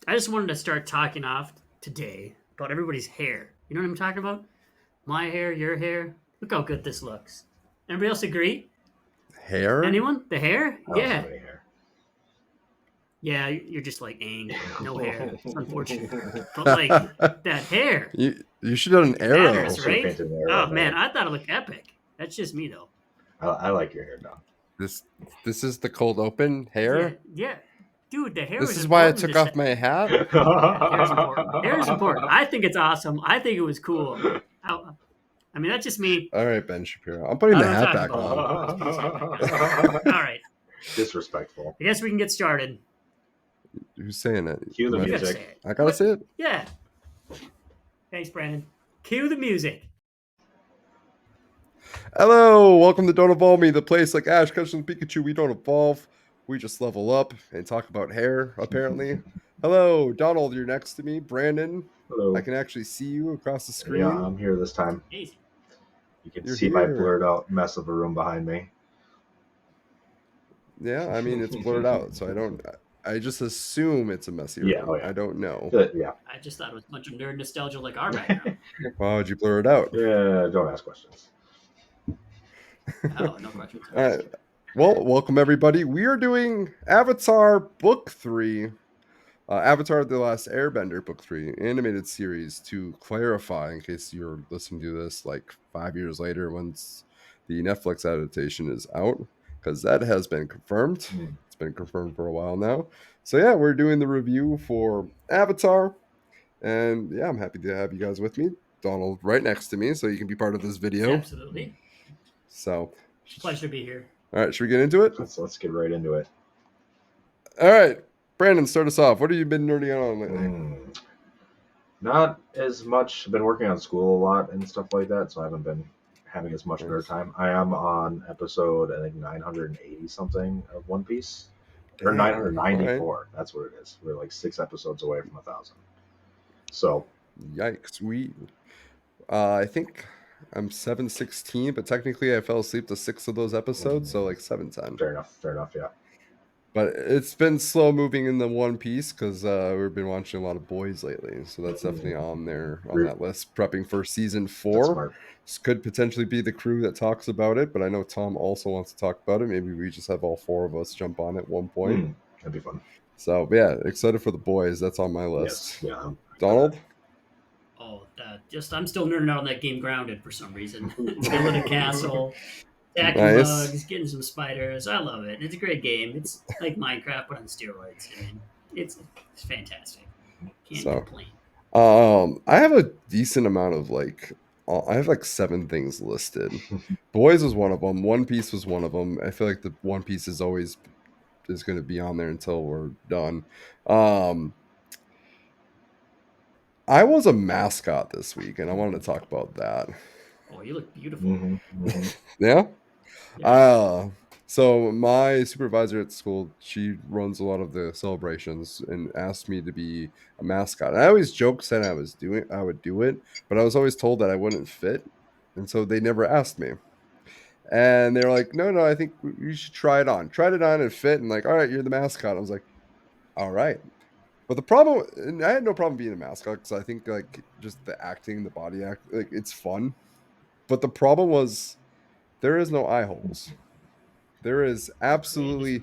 I just wanted to start talking off today about everybody's hair. You know what I'm talking about? My hair, your hair. Look how good this looks. Everybody else agree? Hair? Anyone? The hair? I don't have Yeah. any hair. Yeah, you're just like Aang. No hair. It's unfortunate. But like that hair, You should have an it arrow. matters, Should have right? painted an arrow Oh in man, there. I thought it looked epic. That's just me though. I like your hair, Don. This is the cold open Yeah, hair. yeah. Dude, the hair This was is why I important took this off my hat. Yeah, hair is important. Hair is important. I think it's awesome. I think it was cool. I mean, that's just me. All right, Ben Shapiro. I'm putting That's the what I'm hat talking back about. on. Oh, it's nice All right. Disrespectful. I guess we can get started. Who's saying it? Cue the You gotta music. say it. I gotta say it. Yeah. Thanks, Brandon. Cue the music. Hello, welcome to Don't Evolve Me, the place like Ash Ketchum and Pikachu. We don't evolve. We just level up and talk about hair, apparently. Hello, Donald, you're next to me. Brandon, Hello. I can actually see you across the screen. Yeah, I'm here this time. Easy. You can You're see my here. blurred out mess of a room behind me. Yeah, I mean, it's blurred out, so I just assume it's a messy room. Yeah, oh yeah. I don't know. Yeah. I just thought it was a bunch of nerd nostalgia like our background. Why would you blur it out? Yeah, don't ask questions. Oh, no questions. All right. Well, welcome everybody. We are doing Avatar Book 3. Avatar The Last Airbender Book 3 animated series. To clarify, in case you're listening to this like 5 years later once the Netflix adaptation is out, because that has been confirmed. It's been confirmed for a while now. So yeah, we're doing the review for Avatar. And yeah, I'm happy to have you guys with me. Donald right next to me, so you can be part of this video. Absolutely. So Pleasure to be here. all right, should we get into it? Let's get right into it. All right, Brandon, start us off. What have you been nerding out on lately? Not as much. I've been working on school a lot and stuff like that, so I haven't been having as much nerd time. I am on episode, I think, 980 something of One Piece. Or 994. Right. That's what it is. We're like 6 episodes away from 1,000. So. Yikes. I think I'm 716, but technically I fell asleep to 6 of those episodes, so like 710. Fair enough, yeah. But it's been slow moving in the One Piece because we've been watching a lot of boys lately. So that's definitely on there, on that list. Prepping for season 4. This could potentially be the crew that talks about it, but I know Tom also wants to talk about it. Maybe we just have all 4 of us jump on at one point. That'd be fun. So yeah, excited for the boys. That's on my list. Yes, yeah. Donald? Oh, I'm still nerding out on that game Grounded for some reason. Building a castle. Attacking bugs, getting some spiders. I love it. It's a great game. It's like Minecraft, but on steroids. I mean, it's fantastic. Can't complain. I have a decent amount of I have like 7 things listed. Boys was one of them. One Piece was one of them. I feel like the One Piece is going to be on there until we're done. I was a mascot this week, and I wanted to talk about that. Oh, you look beautiful. Yeah? So my supervisor at school, she runs a lot of the celebrations and asked me to be a mascot. And I always joked saying I would do it, but I was always told that I wouldn't fit. And so they never asked me. And they're like, no, I think you should try it on. Tried it on and fit, and like, all right, you're the mascot. I was like, all right. But the problem, and I had no problem being a mascot because I think like just the acting, the body act, like it's fun. But the problem was there is no eye holes. There is absolutely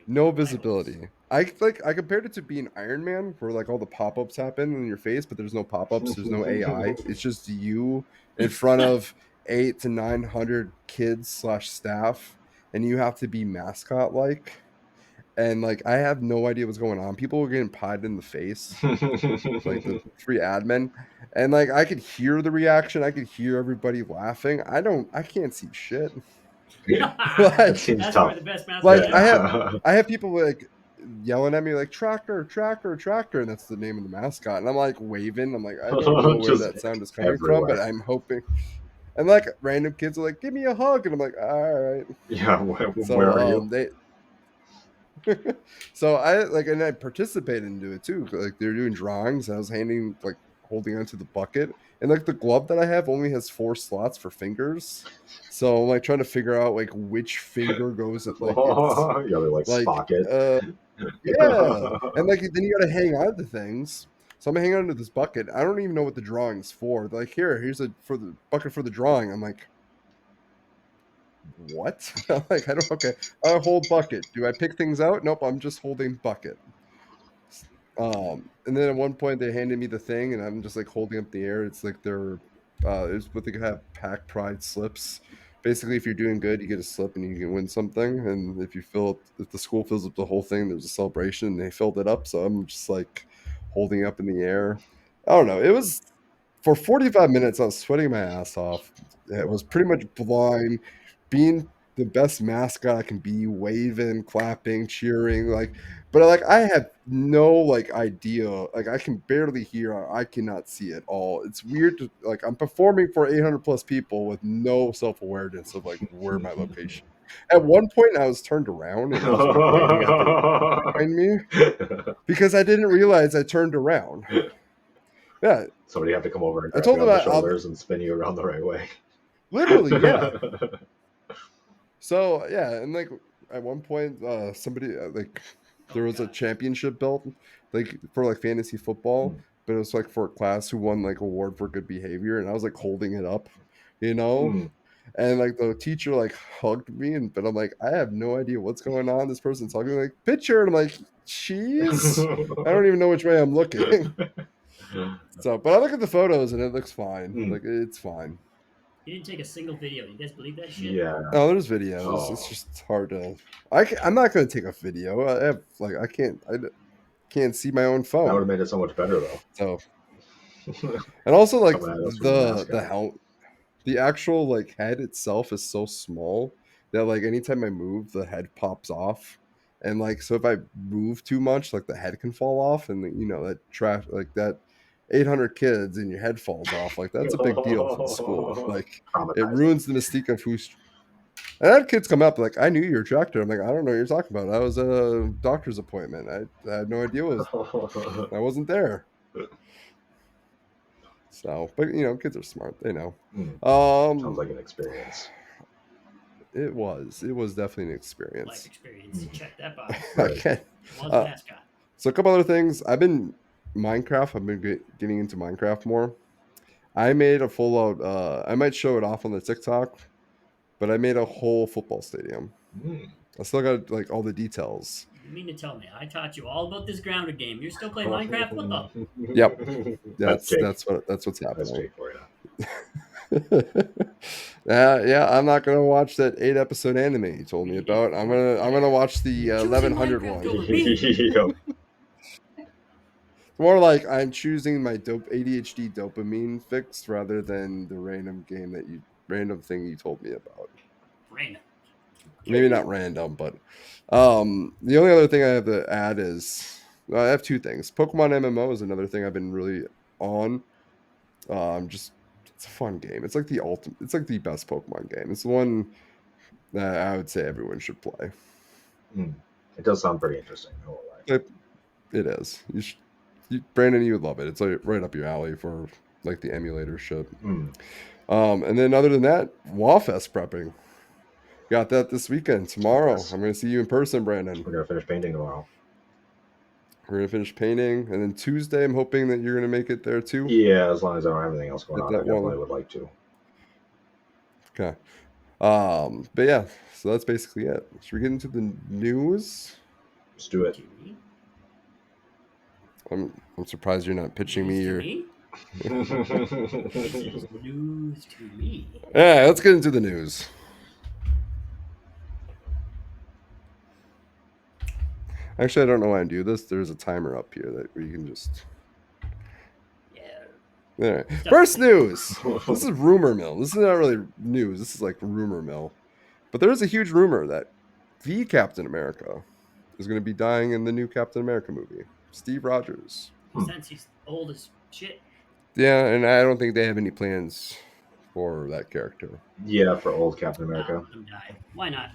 no visibility. I compared it to being Iron Man, where like all the pop-ups happen in your face, but there's no pop-ups, there's no AI. It's just you in front of 800 to 900 kids / staff, and you have to be mascot like. And like I have no idea what's going on. People were getting pied in the face, like the 3 admin, and like I could hear the reaction. I could hear everybody laughing. I can't see shit. Like, seems that's tough. The best like I have people like yelling at me like tractor, and that's the name of the mascot. And I'm like waving. I'm like, I don't know where that sound is coming from, but I'm hoping. And like random kids are like, give me a hug, and I'm like, all right. Yeah, where are you? So I participated into it too. Like they're doing drawings, and I was holding onto the bucket, and like the glove that I have only has 4 slots for fingers, so I'm like trying to figure out like which finger goes at like like Spocket. Yeah, and like then you got to hang on to things. So I'm hanging on to this bucket. I don't even know what the drawing's for. They're like, here's a for the bucket for the drawing. I'm like, what? I'm like, I don't. Okay, I hold bucket. Do I pick things out? Nope. I'm just holding bucket. And then at one point they handed me the thing, and I'm just like holding up the air. It's like they're, it's what they have pack pride slips. Basically, if you're doing good, you get a slip and you can win something. And if you if the school fills up the whole thing, there's a celebration. And they filled it up, so I'm just like holding it up in the air. I don't know. It was for 45 minutes. I was sweating my ass off. It was pretty much blind, being the best mascot I can be, waving, clapping, cheering, like but like I have no like idea. Like I can barely hear. I cannot see at all. It's weird. Like I'm performing for 800 plus people with no self awareness of like where my location. At one point, I was turned around and I was like waving at the behind me because I didn't realize I turned around. Yeah, Somebody have to come over and I grab told you them on the I'll shoulders and spin you around the right way. literally, yeah. So yeah, and like at one point, somebody like there was a gosh. championship belt like for like fantasy football, Mm. but it was like for a class who won like award for good behavior, and I was like holding it up, you know. Mm. And like the teacher like hugged me, and but I'm like I have no idea what's going on. This person's hugging me like picture, and I'm like cheese. I don't even know which way I'm looking. So, but I look at the photos and it looks fine. Mm. Like it's fine. He didn't take a single video. You guys believe that shit? Yeah. Oh, there's videos. It's Oh, just hard to. I'm not going to take a video. I have like I can't see my own that would have phone. made it so much better though. So and also like Coming at us from the mascot. the actual like head itself is so small that like anytime I move, the head pops off. And like so if I move too much, like the head can fall off, and you know that trash like that 800 kids and your head falls off. Like that's a big deal for the school. Like it Traumatizing. ruins the mystique of who's. And I had kids come up like, I knew you were attracted. I'm like, I don't know what you're talking about. I was at a doctor's appointment. I had no idea I wasn't there. So, but you know, kids are smart. They know. Mm. Sounds Um, like an experience. it was definitely an Life experience. experience. Check that box. I Right. can't. Was Uh, mascot. so a couple other things. I've been getting into Minecraft more. I made a full out. I might show it off on the TikTok, but I made a whole football stadium. Mm. I still got like all the details. You mean to tell me I taught you all about this grounded game? You're still playing Minecraft? What the? Yep. That's Jake. That's what's That's happening. Jake for you. Yeah, I'm not gonna watch that 8 episode anime you told me about. I'm gonna watch the You're choosing 1100 Minecraft one. over me. Yep. More like I'm choosing my ADHD dopamine fix rather than the random thing you told me about. Random. Maybe not random, but the only other thing I have to add is I have two things. Pokemon MMO is another thing I've been really on. Just it's a fun game. It's like the ultimate. It's like the best Pokemon game. It's the one that I would say everyone should play. Mm. It does sound pretty interesting. I won't lie. It is. Brandon, you would love it. It's like right up your alley for like the emulator shit. Mm. And then other than that, Wallfest prepping. Got that this weekend. Tomorrow, Yes. I'm going to see you in person, Brandon. We're gonna finish painting tomorrow. We're going to finish painting, and then Tuesday, I'm hoping that you're going to make it there too. Yeah, as long as I don't have anything else going At on, I that one. definitely would like to. Okay. But yeah, so that's basically it. Should we get into the news? Let's do it. To me? I'm surprised you're not pitching me News to your. me? This is news to me. Yeah, let's get into the news. Actually, I don't know why I do this. There's a timer up here that where you can just. Yeah. All right. First news. This is rumor mill. This is not really news. This is like rumor mill. But there is a huge rumor that the Captain America is going to be dying in the new Captain America movie. Steve Rogers. Since he's old as shit. Yeah, and I don't think they have any plans for that character. Yeah, for old Captain Nah, America. let him die. Why not?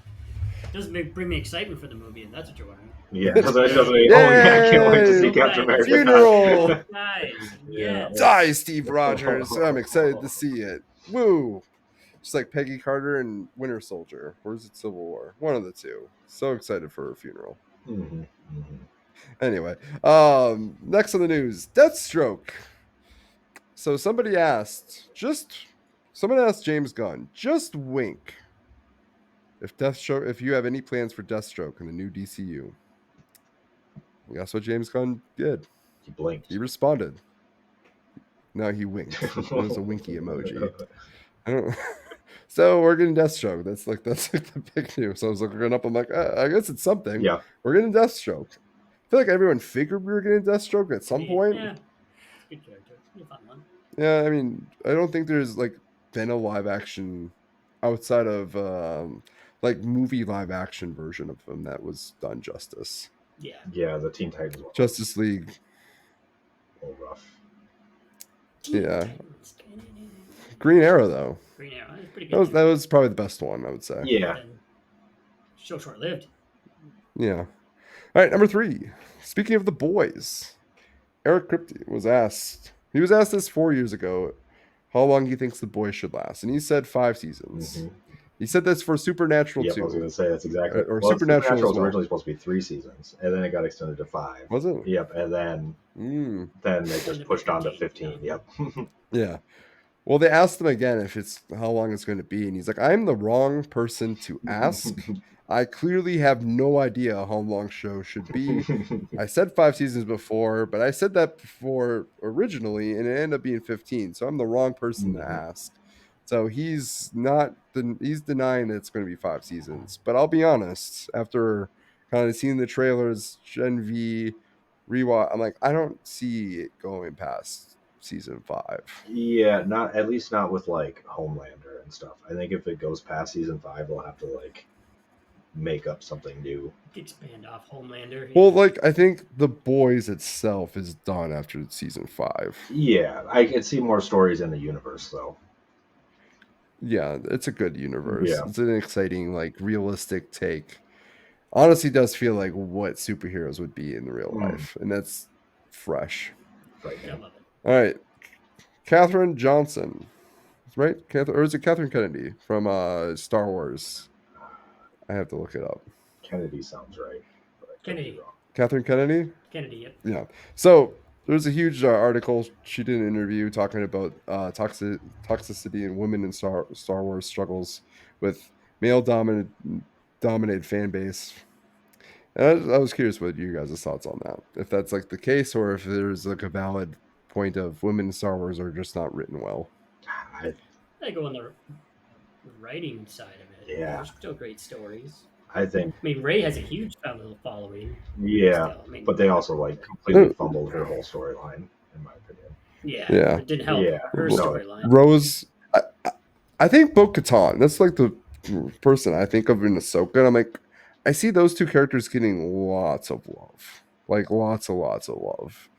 Doesn't bring me excitement for the movie, and that's what you're wondering. Yeah, it doesn't. Oh yeah, I can't wait to see Yay! Captain America. Funeral! Guys, Yeah. yes. Die, Steve Rogers. I'm excited to see it. Woo! Just like Peggy Carter and Winter Soldier. Or is it Civil War? One of the two. So excited for her funeral. Hmm. Hmm. Anyway, next on the news, Deathstroke. So someone asked James Gunn, just wink, if you have any plans for Deathstroke in the new DCU. And guess what James Gunn did? He He blinked. responded. No, he winked. It was a winky emoji. I don't. So we're getting Deathstroke. That's like the big news. So I was looking up. I'm like, I guess it's something. Yeah. We're getting Deathstroke. I feel like everyone figured we were getting Deathstroke at some point. Yeah, good character. It's gonna be a fun one. Yeah, I mean, I don't think there's like been a live action outside of like movie live action version of him that was done justice. Yeah, Yeah, the Teen Titans one was Justice League, a little rough. Teen yeah. Titans. Green Arrow though. Green Arrow. That's pretty That good. was probably the best one, I would say. Yeah. Then so short lived. Yeah. All right, number 3. Speaking of the boys, Eric Kripke was asked. He was asked this 4 years ago, how long he thinks the boys should last, and he said 5 seasons. Hmm. He said this for Supernatural Yep, I was too, going to say that's exactly. or Well, Supernatural Supernatural as was well. originally supposed to be 3 seasons, and then it got extended to 5. Was it? Yep, and then Mm, they just pushed on to 15. Yep. yeah. Well, they asked him again if it's how long it's going to be, and he's like, "I'm the wrong person to ask. I clearly have no idea how long show should be. I said 5 seasons before, but I said that before originally, and it ended up being 15. So I'm the wrong person to Mhm. ask." So he's denying that it's going to be 5 seasons. But I'll be honest, after kind of seeing the trailers, Gen V rewatch, I'm like, I don't see it going past season 5. Yeah, not at least not with like Homelander and stuff. I think if it goes past season 5, they'll have to like make up something new. Expand off Homelander. Well, Yeah. like I think The Boys itself is done after season 5. Yeah, I can see more stories in the universe though. Yeah, it's a good universe. Yeah. It's an exciting, like realistic take. Honestly, does feel like what superheroes would be in real Mm. life, and that's fresh. Right. I love it. All right, Katherine Johnson, right? Or is it Catherine Kennedy from Star Wars? I have to look it up. Kennedy sounds right, but I could be Kennedy. wrong. Catherine Kennedy. Kennedy. Yep. Yeah. So there's a huge article she did an interview talking about toxicity in women in Star Wars struggles with male dominated fan base. And I was curious what you guys' thoughts on that. If that's like the case, or if there's like a valid point of women in Star Wars are just not written well. I, I go on the writing side of it. Yeah. There's still great stories. I think, I mean, Ray has a huge following. yeah, Still, I mean, but they also like completely fumbled her whole storyline, in my opinion. yeah, it didn't help Yeah. her No. storyline. Rose, I think Bo-Katan. That's like the person I think of in Ahsoka. And I'm like, I see those two characters getting lots of love, like lots of love,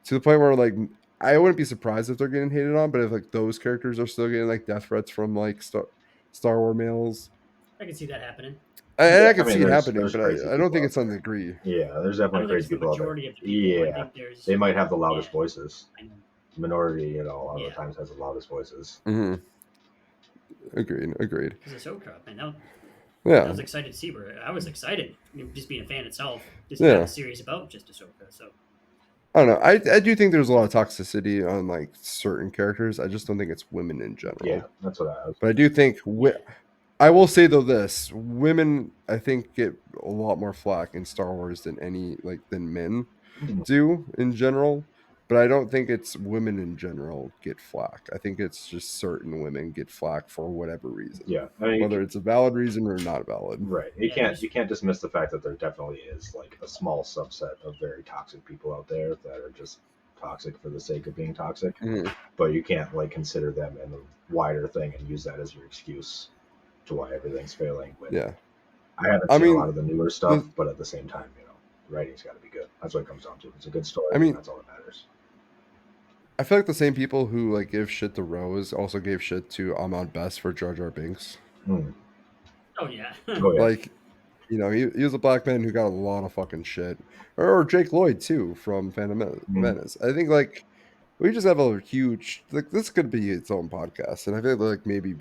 to the point where like I wouldn't be surprised if they're getting hated on. But if like those characters are still getting like death threats from like Star Wars males, I can see that happening. and I I can mean, see it there's happening, but crazy I don't people think out it's on the there. degree. Yeah, there's I definitely don't think it's crazy the people out there. majority of the people. I Yeah, think there's. they might have the loudest Yeah. voices. I know. Minority, you know, a lot of Yeah. the times has the loudest voices. Mm-hmm. Agreed. Because Ahsoka, man, that Yeah. was excited to see her. I was excited, just being a fan itself, just Yeah. have a series about just Ahsoka. So I don't know. I do think there's a lot of toxicity on like certain characters. I just don't think it's women in general. Yeah, that's what I was. But I do think I will say though this women I think get a lot more flack in Star Wars than than men do in general. But I don't think it's women in general get flack. I think it's just certain women get flack for whatever reason. Yeah, I mean, Whether it's a valid reason or not valid. right. You can't dismiss the fact that there definitely is like a small subset of very toxic people out there that are just toxic for the sake of being toxic. Mhm. But you can't like consider them in the wider thing and use that as your excuse to why everything's failing. When Yeah. I haven't I seen mean, a lot of the newer stuff, but at the same time, you know, the writing's got to be good. That's what it comes down to. It's a good story. I mean, that's all that matters. I feel like the same people who like give shit to Rose also gave shit to Ahmad Best for Jar Jar Binks. Mm. oh yeah, Oh yeah. Like, you know, he was a black man who got a lot of fucking shit. Or Jake Lloyd too from Phantom Menace. I think like we just have a huge like this could be its own podcast, and I feel like maybe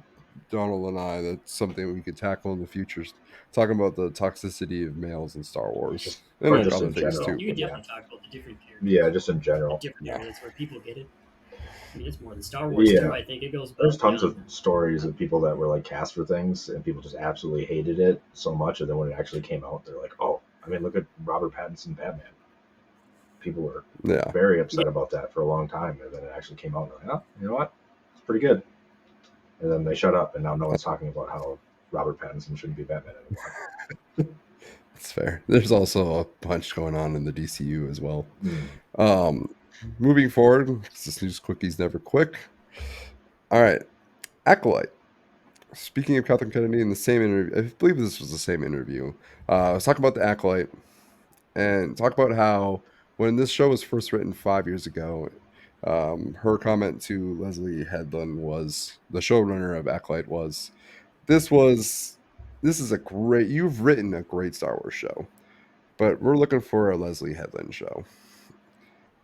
Donald and I, that's something we could tackle in the future. Talking about the toxicity of males in Star Wars and Or like just other in things general. too. You could Yeah. definitely talk about the different Yeah, characters just in in general. different Yeah. areas where people get it. I mean, it's more than Star Wars too. Yeah. I think it goes There's above tons of beyond. stories of people that were like cast for things and people just absolutely hated it so much, and then when it actually came out, they're like, "Oh, I mean, look at Robert Pattinson Batman." People were Yeah. very Yeah, upset about that for a long time, and then it actually came out, and they're like, "Oh, you know what? It's pretty good." And then they shut up, and now no one's talking about how Robert Pattinson shouldn't be Batman anymore. That's fair. There's also a bunch going on in the DCU as well. Mm. Um, moving forward, 'cause this news quickie never quick. All right, Acolyte. Speaking of Catherine Kennedy in the same interview, I believe this was the same interview. I was talking about the Acolyte and talk about how when this show was first written 5 years ago, her comment to Leslie Headland was the showrunner of Acolyte was, "This was this is a great. You've written a great Star Wars show, but we're looking for a Leslie Headland show."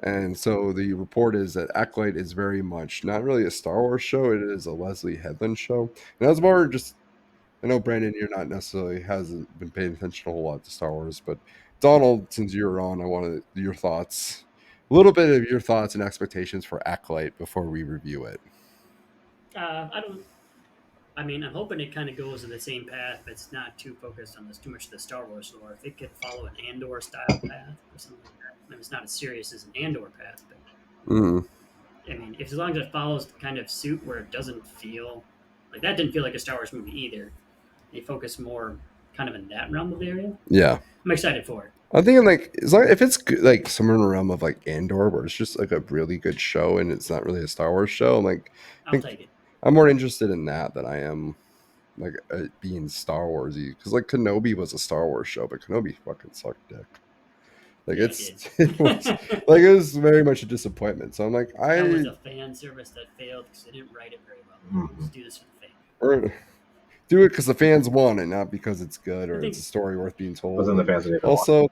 And so the report is that Acolyte is very much not really a Star Wars show; it is a Leslie Headland show. And that's more just I know Brandon, you're not necessarily hasn't been paying attention a whole lot to Star Wars, but Donald, since you're on, I wanted your thoughts, a little bit of your thoughts and expectations for Acolyte before we review it. I don't. I mean, I'm hoping it kind of goes in the same path. But it's not too focused on this too much of the Star Wars lore. If it could follow an Andor style path or something like that, I mean, it's not as serious as an Andor path, but Mm, I mean, if as long as it follows the kind of suit where it doesn't feel like that didn't feel like a Star Wars movie either. They focus more kind of in that realm of the area. yeah, I'm excited for it. I'm thinking like as long if it's good, like somewhere in the realm of like Andor, where it's just like a really good show and it's not really a Star Wars show. I'm like, I I'll think take it. I'm more interested in that than I am like being Star Warsy because like Kenobi was a Star Wars show, but Kenobi fucking sucked dick. Like Yeah, it it's did. it was like it was very much a disappointment. So I'm like That was I a fan service that failed because they didn't write it very well. Like, Mm-hmm. let's do this for the fan. or do it because the fans want it, not because it's good I or it's a think story worth being But told. then the And fans didn't even want also,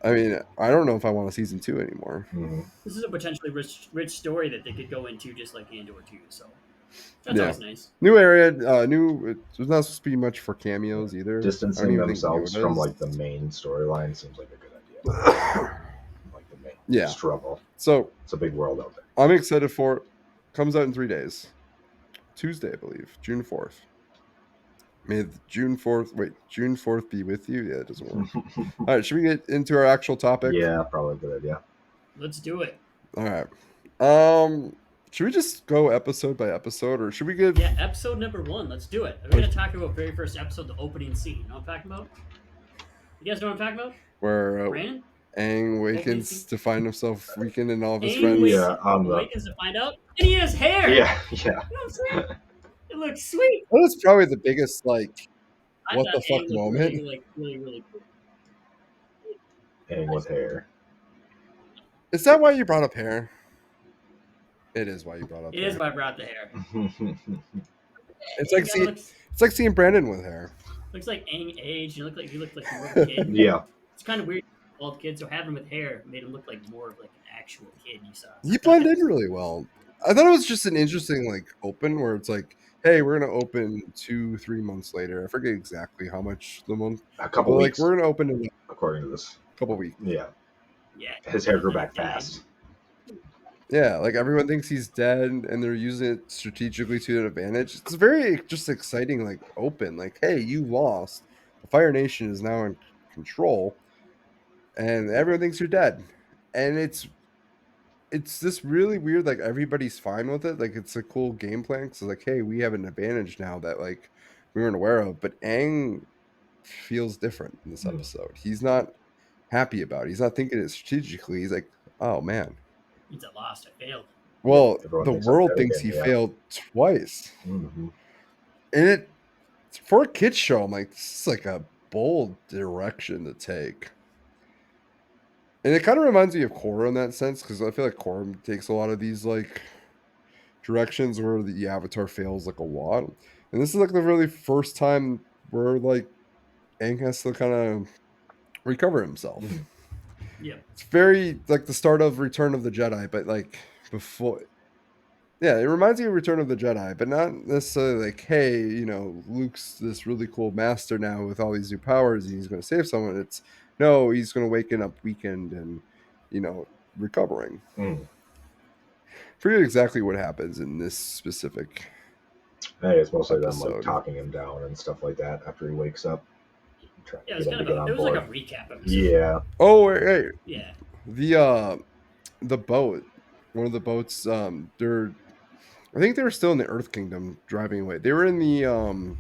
I mean, I don't know if I want a season 2 anymore. it. Mm-hmm. this is a potentially rich story that they could go into just like Andor 2. So that's Yeah, always nice. new area, new. It was not supposed to be much for cameos either. I don't Distancing even think themselves from Yoda's. like the main storyline seems like a good idea. Like the main Yeah, struggle. so It's a big world out there. I'm excited for it. Comes out in 3 days, Tuesday, I believe, June 4th. May June 4th be with you? Yeah, it doesn't work. All right, should we get into our actual topic? Yeah, probably a good idea. Let's do it. All right. Should we just go episode by episode, or should we give? Yeah, episode number 1. Let's do it. We're gonna talk about very first episode, the opening scene. You know what I'm talking about? You guys know what I'm talking about? Where Brandon? Aang Opening wakens scene. to find himself weakened and all of his Aang friends. Yeah, on the awakens to find out, and he has hair. yeah, You know what I'm saying? It looks sweet. That was probably the biggest like I what thought the fuck Aang looked moment. really cool. Hang with hair. Is that why you brought up hair? It is why you brought up It hair. is why I brought the hair. It's like Aang it's like seeing Brandon with hair. looks like Aang aged. You look like he looked like more of a kid. Yeah, It's kind of weird. Bald kid, so having him with hair made him look like more of like an actual kid you saw. So You blend in really well. I thought it was just an interesting like open where it's like, hey, we're gonna open 2-3 months later. I forget exactly how much the month, a but couple like weeks, we're gonna open in a according to this. couple weeks. Yeah, Yeah, his hair grew like back fast. Yeah, like everyone thinks he's dead and they're using it strategically to their advantage. It's very just exciting, like open, like, hey, you lost. The Fire Nation is now in control and everyone thinks you're dead. And it's this really weird, like everybody's fine with it. Like it's a cool game plan. So like, hey, we have an advantage now that like we weren't aware of. But Aang feels different in this Mm. episode. He's not happy about it. He's not thinking it strategically. He's like, oh man. means I lost. I failed. Well, Everyone the thinks I'm world dead thinks again. he Yeah. failed twice. Mm-hmm. And it for a kid's show, I'm like, this is like a bold direction to take. And it kind of reminds me of Korra in that sense, because I feel like Korra takes a lot of these like directions where the avatar fails like a lot. And this is like the really first time where like Aang has to kind of recover himself. Mhm. Yep. It's very like the start of Return of the Jedi, but like before Yeah, it reminds you of Return of the Jedi, but not necessarily like, hey, Luke's this really cool master now with all these new powers and he's going to save someone. It's no, he's going to waken up weakened and, you know, recovering. Mm. Forget exactly what happens in this specific Hey, it's mostly them like episode. talking him down and stuff like that after he wakes up, trying Yeah, to it get was him kind to of get a. on It was like a board. recap episode. Yeah. Oh, wait, Yeah. the the boat, one of the boats, they're I think they were still in the Earth Kingdom driving away. They were in the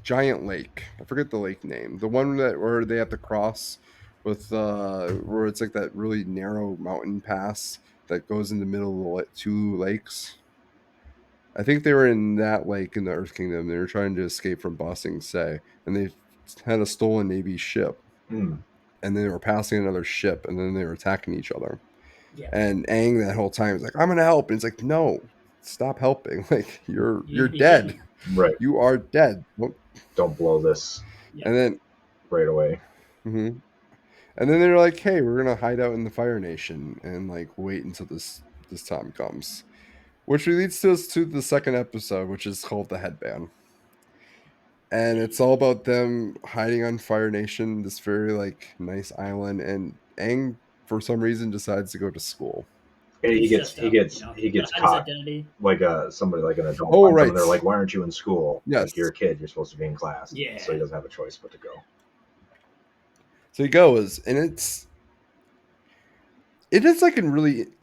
giant lake. I forget the lake name. The one that where they have to cross with where it's like that really narrow mountain pass that goes in the middle of the two lakes. I think they were in that lake in the Earth Kingdom. They were trying to escape from Bossing Say, and they had a stolen Navy ship, Mm. and they were passing another ship, and then they were attacking each other. Yeah. And Aang that whole time is like, "I'm gonna help," and it's like, "No, stop helping! Like you're You dead. didn't. Right. You are dead." Well, Don't blow this Yeah. and then, right away. mhm. And then they're like, "Hey, we're gonna hide out in the Fire Nation and like wait until this time comes," which leads to us to the second episode, which is called the Headband. And it's all about them hiding on Fire Nation, this very like nice island, and Aang for some reason decides to go to school. And he He's gets just he up. gets he He's gonna gets hide his caught. identity. Like somebody like an adult Oh, finds him right. and they're like, "Why aren't you in school? Like you're Yes. a kid. You're supposed to be in class." So he Yeah. doesn't have a choice but to go. So he goes, and it is like I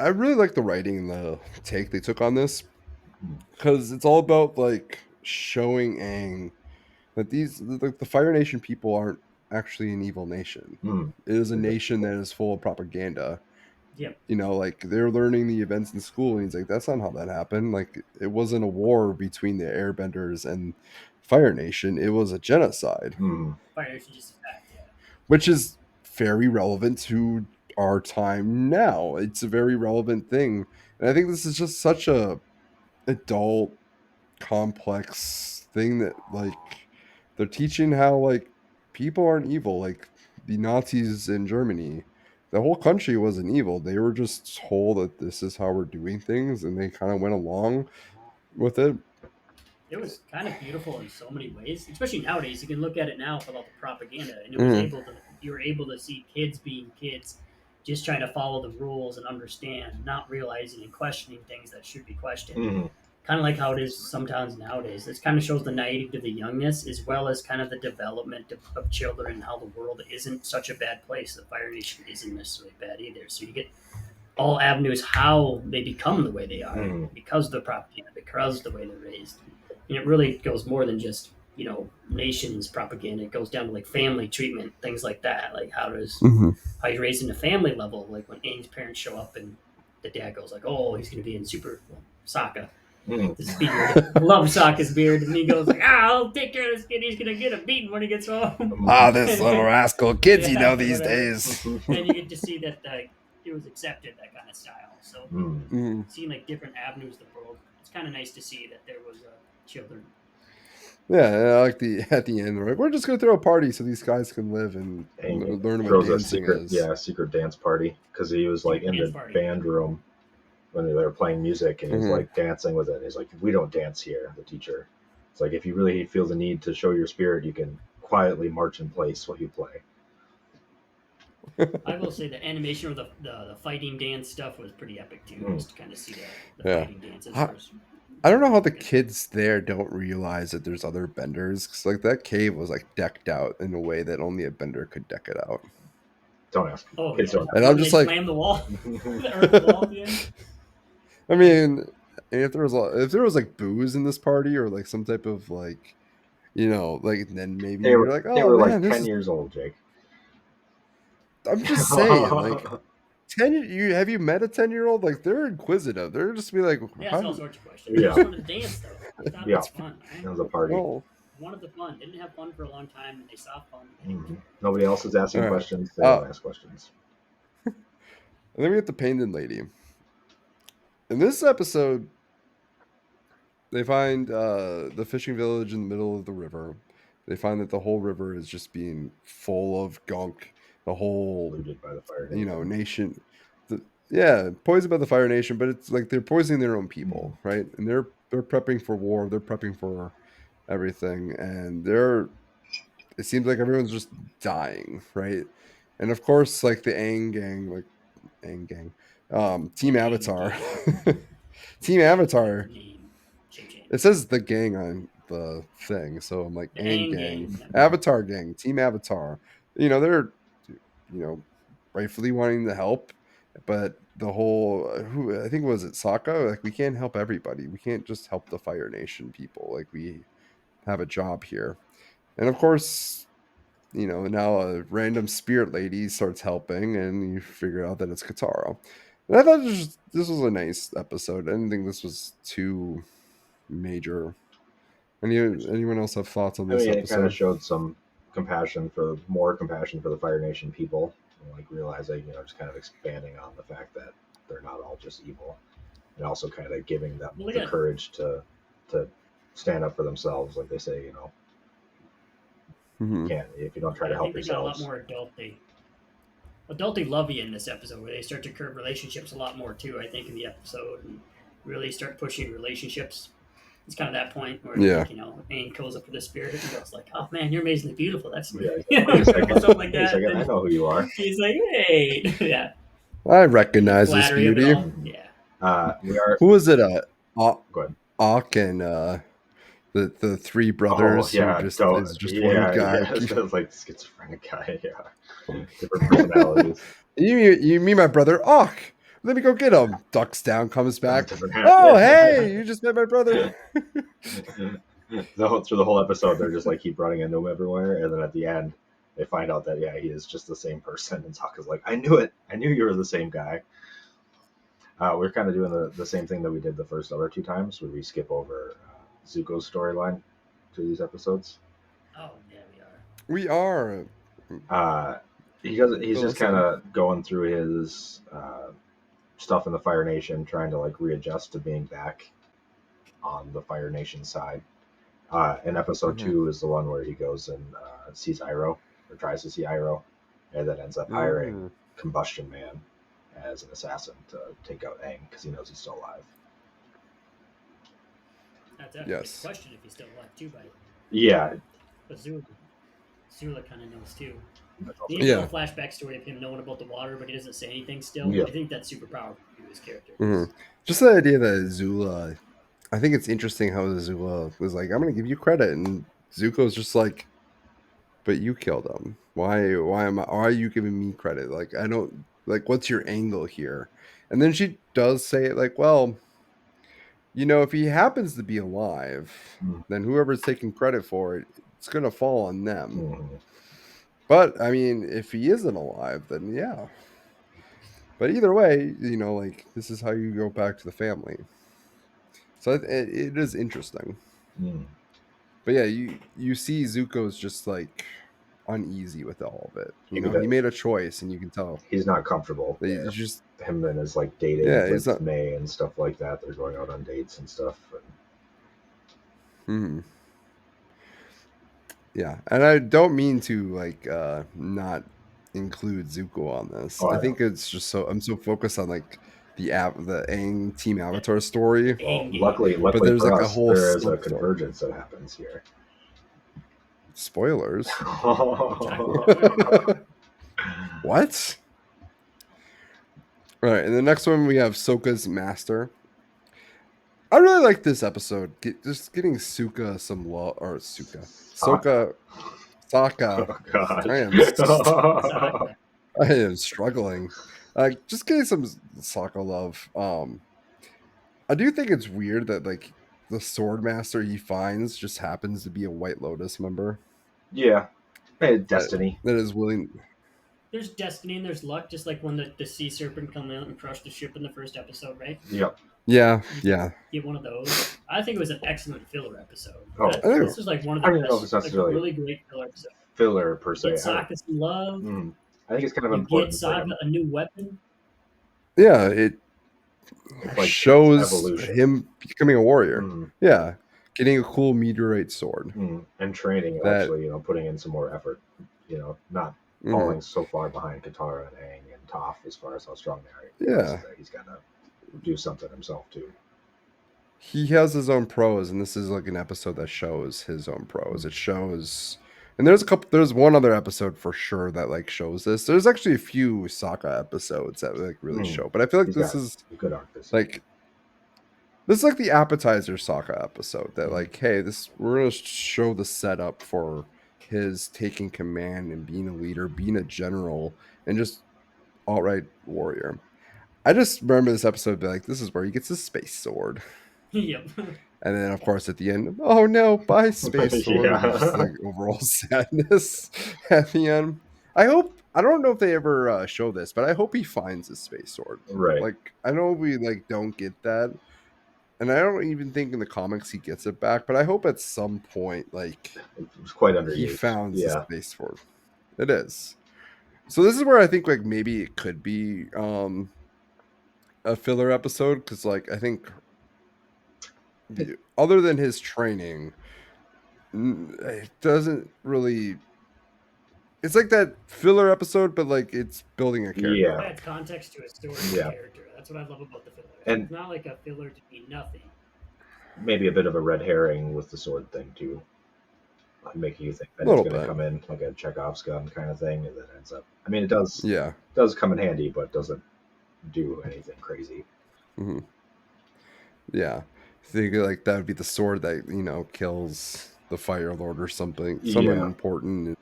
really like the writing and the take they took on this Mm. because it's all about like showing Aang that the Fire Nation people aren't actually an evil nation. Mm. It is a They're just nation people. that is full of propaganda. Yep. Like they're learning the events in school, and he's like, "That's not how that happened. Like it wasn't a war between the Airbenders and Fire Nation. It was a genocide." Mm. Fire Nation just attacked. Yeah. Which is very relevant to our time now. It's a very relevant thing. And I think this is just such a adult complex thing that like they're teaching how like people aren't evil. Like the Nazis in Germany, the whole country wasn't evil. They were just told that this is how we're doing things and they kind of went along with it. It was kind of beautiful in so many ways, especially nowadays. You can look at it now with all the propaganda, and it was Mhm. able to. You were able to see kids being kids, just trying to follow the rules and understand, not realizing and questioning things that should be questioned. Mm. Kind of like how it is sometimes nowadays. This kind of shows the naivety of the youngness, as well as kind of the development of children and how the world isn't such a bad place. The Fire Nation isn't necessarily bad either. So you get all avenues how they become the way they are Mm. because of the propaganda, because of the way they're raised. And it really goes more than just nations propaganda. It goes down to like family treatment, things like that. Like Mhm. how you're raised in a family level. Like when Aang's parents show up and the dad goes like, "Oh, he's going to be in Super Sokka." Mm. This beard, love Sokka's beard, and he goes like, I'll take care of this kid. He's gonna get a beating when he gets home." Ah, this little rascal. Kids, Yeah, these whatever. days. And you get to see that it was accepted, that kind of style. So Mm. Mhm. seeing like different avenues of the world, it's kind of nice to see that there was children. Yeah, and I like the at the end. We're like, we're just gonna throw a party so these guys can live and And he learn what throws a dancing secret, is. secret dance party because he was like Secret in dance the party. band room when they were playing music and he was Mhm. like dancing with it. He's like, "We don't dance here." The teacher. It's like if you really feel the need to show your spirit, you can quietly march in place while you play. I will say the animation of the fighting dance stuff was pretty epic too. Mm. Just to kind of see the Yeah. fighting dances I, first. I don't know how the kids there don't realize that there's other benders because like that cave was like decked out in a way that only a bender could deck it out. Don't ask. Oh Kids yeah, don't And when I'm they just like, slam the wall, ask. the earth wall at the end. I mean, if there was like booze in this party or like some type of like like then maybe they you're were like, they oh were like man, this 10 is. years old, Jake. I'm just saying, like 10. You have you met a 10-year-old? Like they're inquisitive. They're just be like, They how asked all did, sorts of questions. They Yeah, just wanted to dance though. They thought it yeah. was fun, right? It was a party. well, Wanted the fun. Didn't have fun for a long time, and they saw fun. And they didn't Mhm. care. Nobody else is asking all right. questions. They don't ask questions. And then we get the painted lady. In this episode, they find the fishing village in the middle of the river. They find that the whole river is just being full of gunk. The whole, Looted by the Fire Nation. nation. yeah, poisoned by the Fire Nation, but it's like they're poisoning their own people, right? And they're prepping for war, they're prepping for everything, and they're it seems like everyone's just dying, right? And of course, like the Aang gang, Team The Aang Avatar, gang. Team Yeah, I like the Avatar. name. Change. It says the gang on the thing, so I'm like The Aang Aang gang, gang. Avatar gang, Team Avatar. They're rightfully wanting to help, but the whole who I think was it Sokka, like we can't help everybody. We can't just help the Fire Nation people. Like we have a job here, and of course now a random spirit lady starts helping, and you figure out that it's Katara. And I thought this was a nice episode. I didn't think this was too major. Anyone else have thoughts on I this mean, it kind of episode? showed some more compassion for the Fire Nation people, like realizing, just kind of expanding on the fact that they're not all just evil, and also kind of giving them Well, the yeah, courage to stand up for themselves. Like they say, Hmm. can't if you don't try to I help think they got a lot yourselves. more adulty lovey in this episode, where they start to curve relationships a lot more too. I think in the episode and really start pushing relationships. It's kind of that point where Yeah. like Aang goes up to the spirit and goes like, "Oh man, you're amazingly beautiful." That's Yeah, wait a something second. like Wait a that. second. I And know who you are. he's like, "Hey, yeah." I The recognize this flattery of it beauty. all. Yeah. We are. Who was it? Go ahead. Ak and the three Oh brothers who yeah, just don't. is just one Yeah, guy. yeah. It's like schizophrenic guy. Yeah, different personalities. You meet my brother Ak. Let me go get him. Ducks down, comes back. Different hat. Oh, hey, you just met my brother. Through the whole episode, they're just like keep running into him everywhere, and then at the end, they find out that he is just the same person. And Sokka's like, "I knew it. I knew you were the same guy." We're kind of doing the same thing that we did the first other two times, where we skip over Zuko's storyline to these episodes. Oh yeah, we are. We are. Uh, he doesn't. He's Still just kind listening. of going through his stuff in the Fire Nation, trying to like readjust to being back on the Fire Nation side. And episode Mhm. 2 is the one where he goes and sees Iroh, or tries to see Iroh, and then ends up hiring Mm. Combustion Man as an assassin to take out Aang because he knows he's still alive. That's a good Yes. question if he's still alive too, Yeah, but Zula kind of knows too. that's also He has a Yeah. little flashback story of him knowing about the water, but he doesn't say anything still. Yeah. I think that's super powerful to his character. Mhm. Just the idea that Zula. I think it's interesting how Zula was like, "I'm going to give you credit," and Zuko's just like, "But you killed him. Why are you giving me credit? Like, I don't like. What's your angle here?" And then she does say it like, "Well, if he happens to be alive, Mm. then whoever's taking credit for it, it's going to fall on them. Mhm. But I mean, if he isn't alive, then yeah. But either way, like this is how you go back to the family. So it is interesting. Mm. But yeah, you see Zuko's just like uneasy with all of it. You could, He made a choice, and you can tell he's not comfortable that there. he's just Him and his like dating yeah, he's with not. May and stuff like that. They're going out on dates and stuff. Mhm. Yeah, and I don't mean to like not include Zuko on this. Oh, I I know. think it's just I'm so focused on like the Aang Team Avatar story, Well, Aang gang. but luckily there's for like a us, whole there is a sub story. convergence that happens here. Spoilers. What are you talking about? What? All right, and the next one we have Sokka's Master. I really like this episode. Just getting Suka some love, or Sokka. Sokka. Oh God. I am Saga. I am struggling. Just getting some Sokka love. I do think it's weird that like the sword master he finds just happens to be a White Lotus member Yeah. Hey, that Destiny. that is willing. There's destiny and there's luck, just like when the sea serpent come out and crushed the ship in the first episode, right? Yep. Yeah, You yeah. get one of those. I think it was an excellent filler episode. Oh, I think This was like one of I the don't even know if it's best, like a necessarily really great filler episode. filler per You get se. Sokka some love. I think it's kind of You get important for Saga him, a new weapon. yeah. It like his shows evolution. him becoming a warrior. Mm, Yeah, getting a cool meteorite sword. and training, and That actually, putting in some more effort. Not mhm. falling so far behind Katara and Aang, and Toph as far as how strong they are. He Yeah. realizes that he's got to do something himself too. He has his own pros, and this is like an episode that shows his own pros. It shows, and there's one other episode for sure that like shows this. There's actually a few Sokka episodes that like really show, but I feel like He's this got is a good arc this like this is like the appetizer Sokka episode that like, hey, we're gonna show the setup for his taking command and being a leader, being a general, and just outright warrior. I just remember this episode be like, this is where he gets his space sword. Yep. And then, of course, at the end, oh no, bye, space sword. Yeah. And just like overall sadness at the end. I don't know if they ever show this, but I hope he finds his space sword. Right. Like, I know we like don't get that. And I don't even think in the comics he gets it back, but I hope at some point, like, It's quite underused. he found the Yeah. space sword. It is. So this is where I think like maybe it could be a filler episode, because like I think other than his training, it doesn't really. It's like that filler episode, but like it's building a character. Yeah. Adds context to a story Yeah. character. That's what I love about the filler. And- It's not like a filler to be nothing. Maybe a bit of a red herring with the sword thing too, like making you think that it's Little going to bit. come in like a Chekhov's gun kind of thing, and then ends up. I mean, it does Yeah. come in handy, but doesn't do anything crazy. Mm-hmm. Yeah. I think like that would be the sword that kills the Fire Lord or something, someone Yeah. important.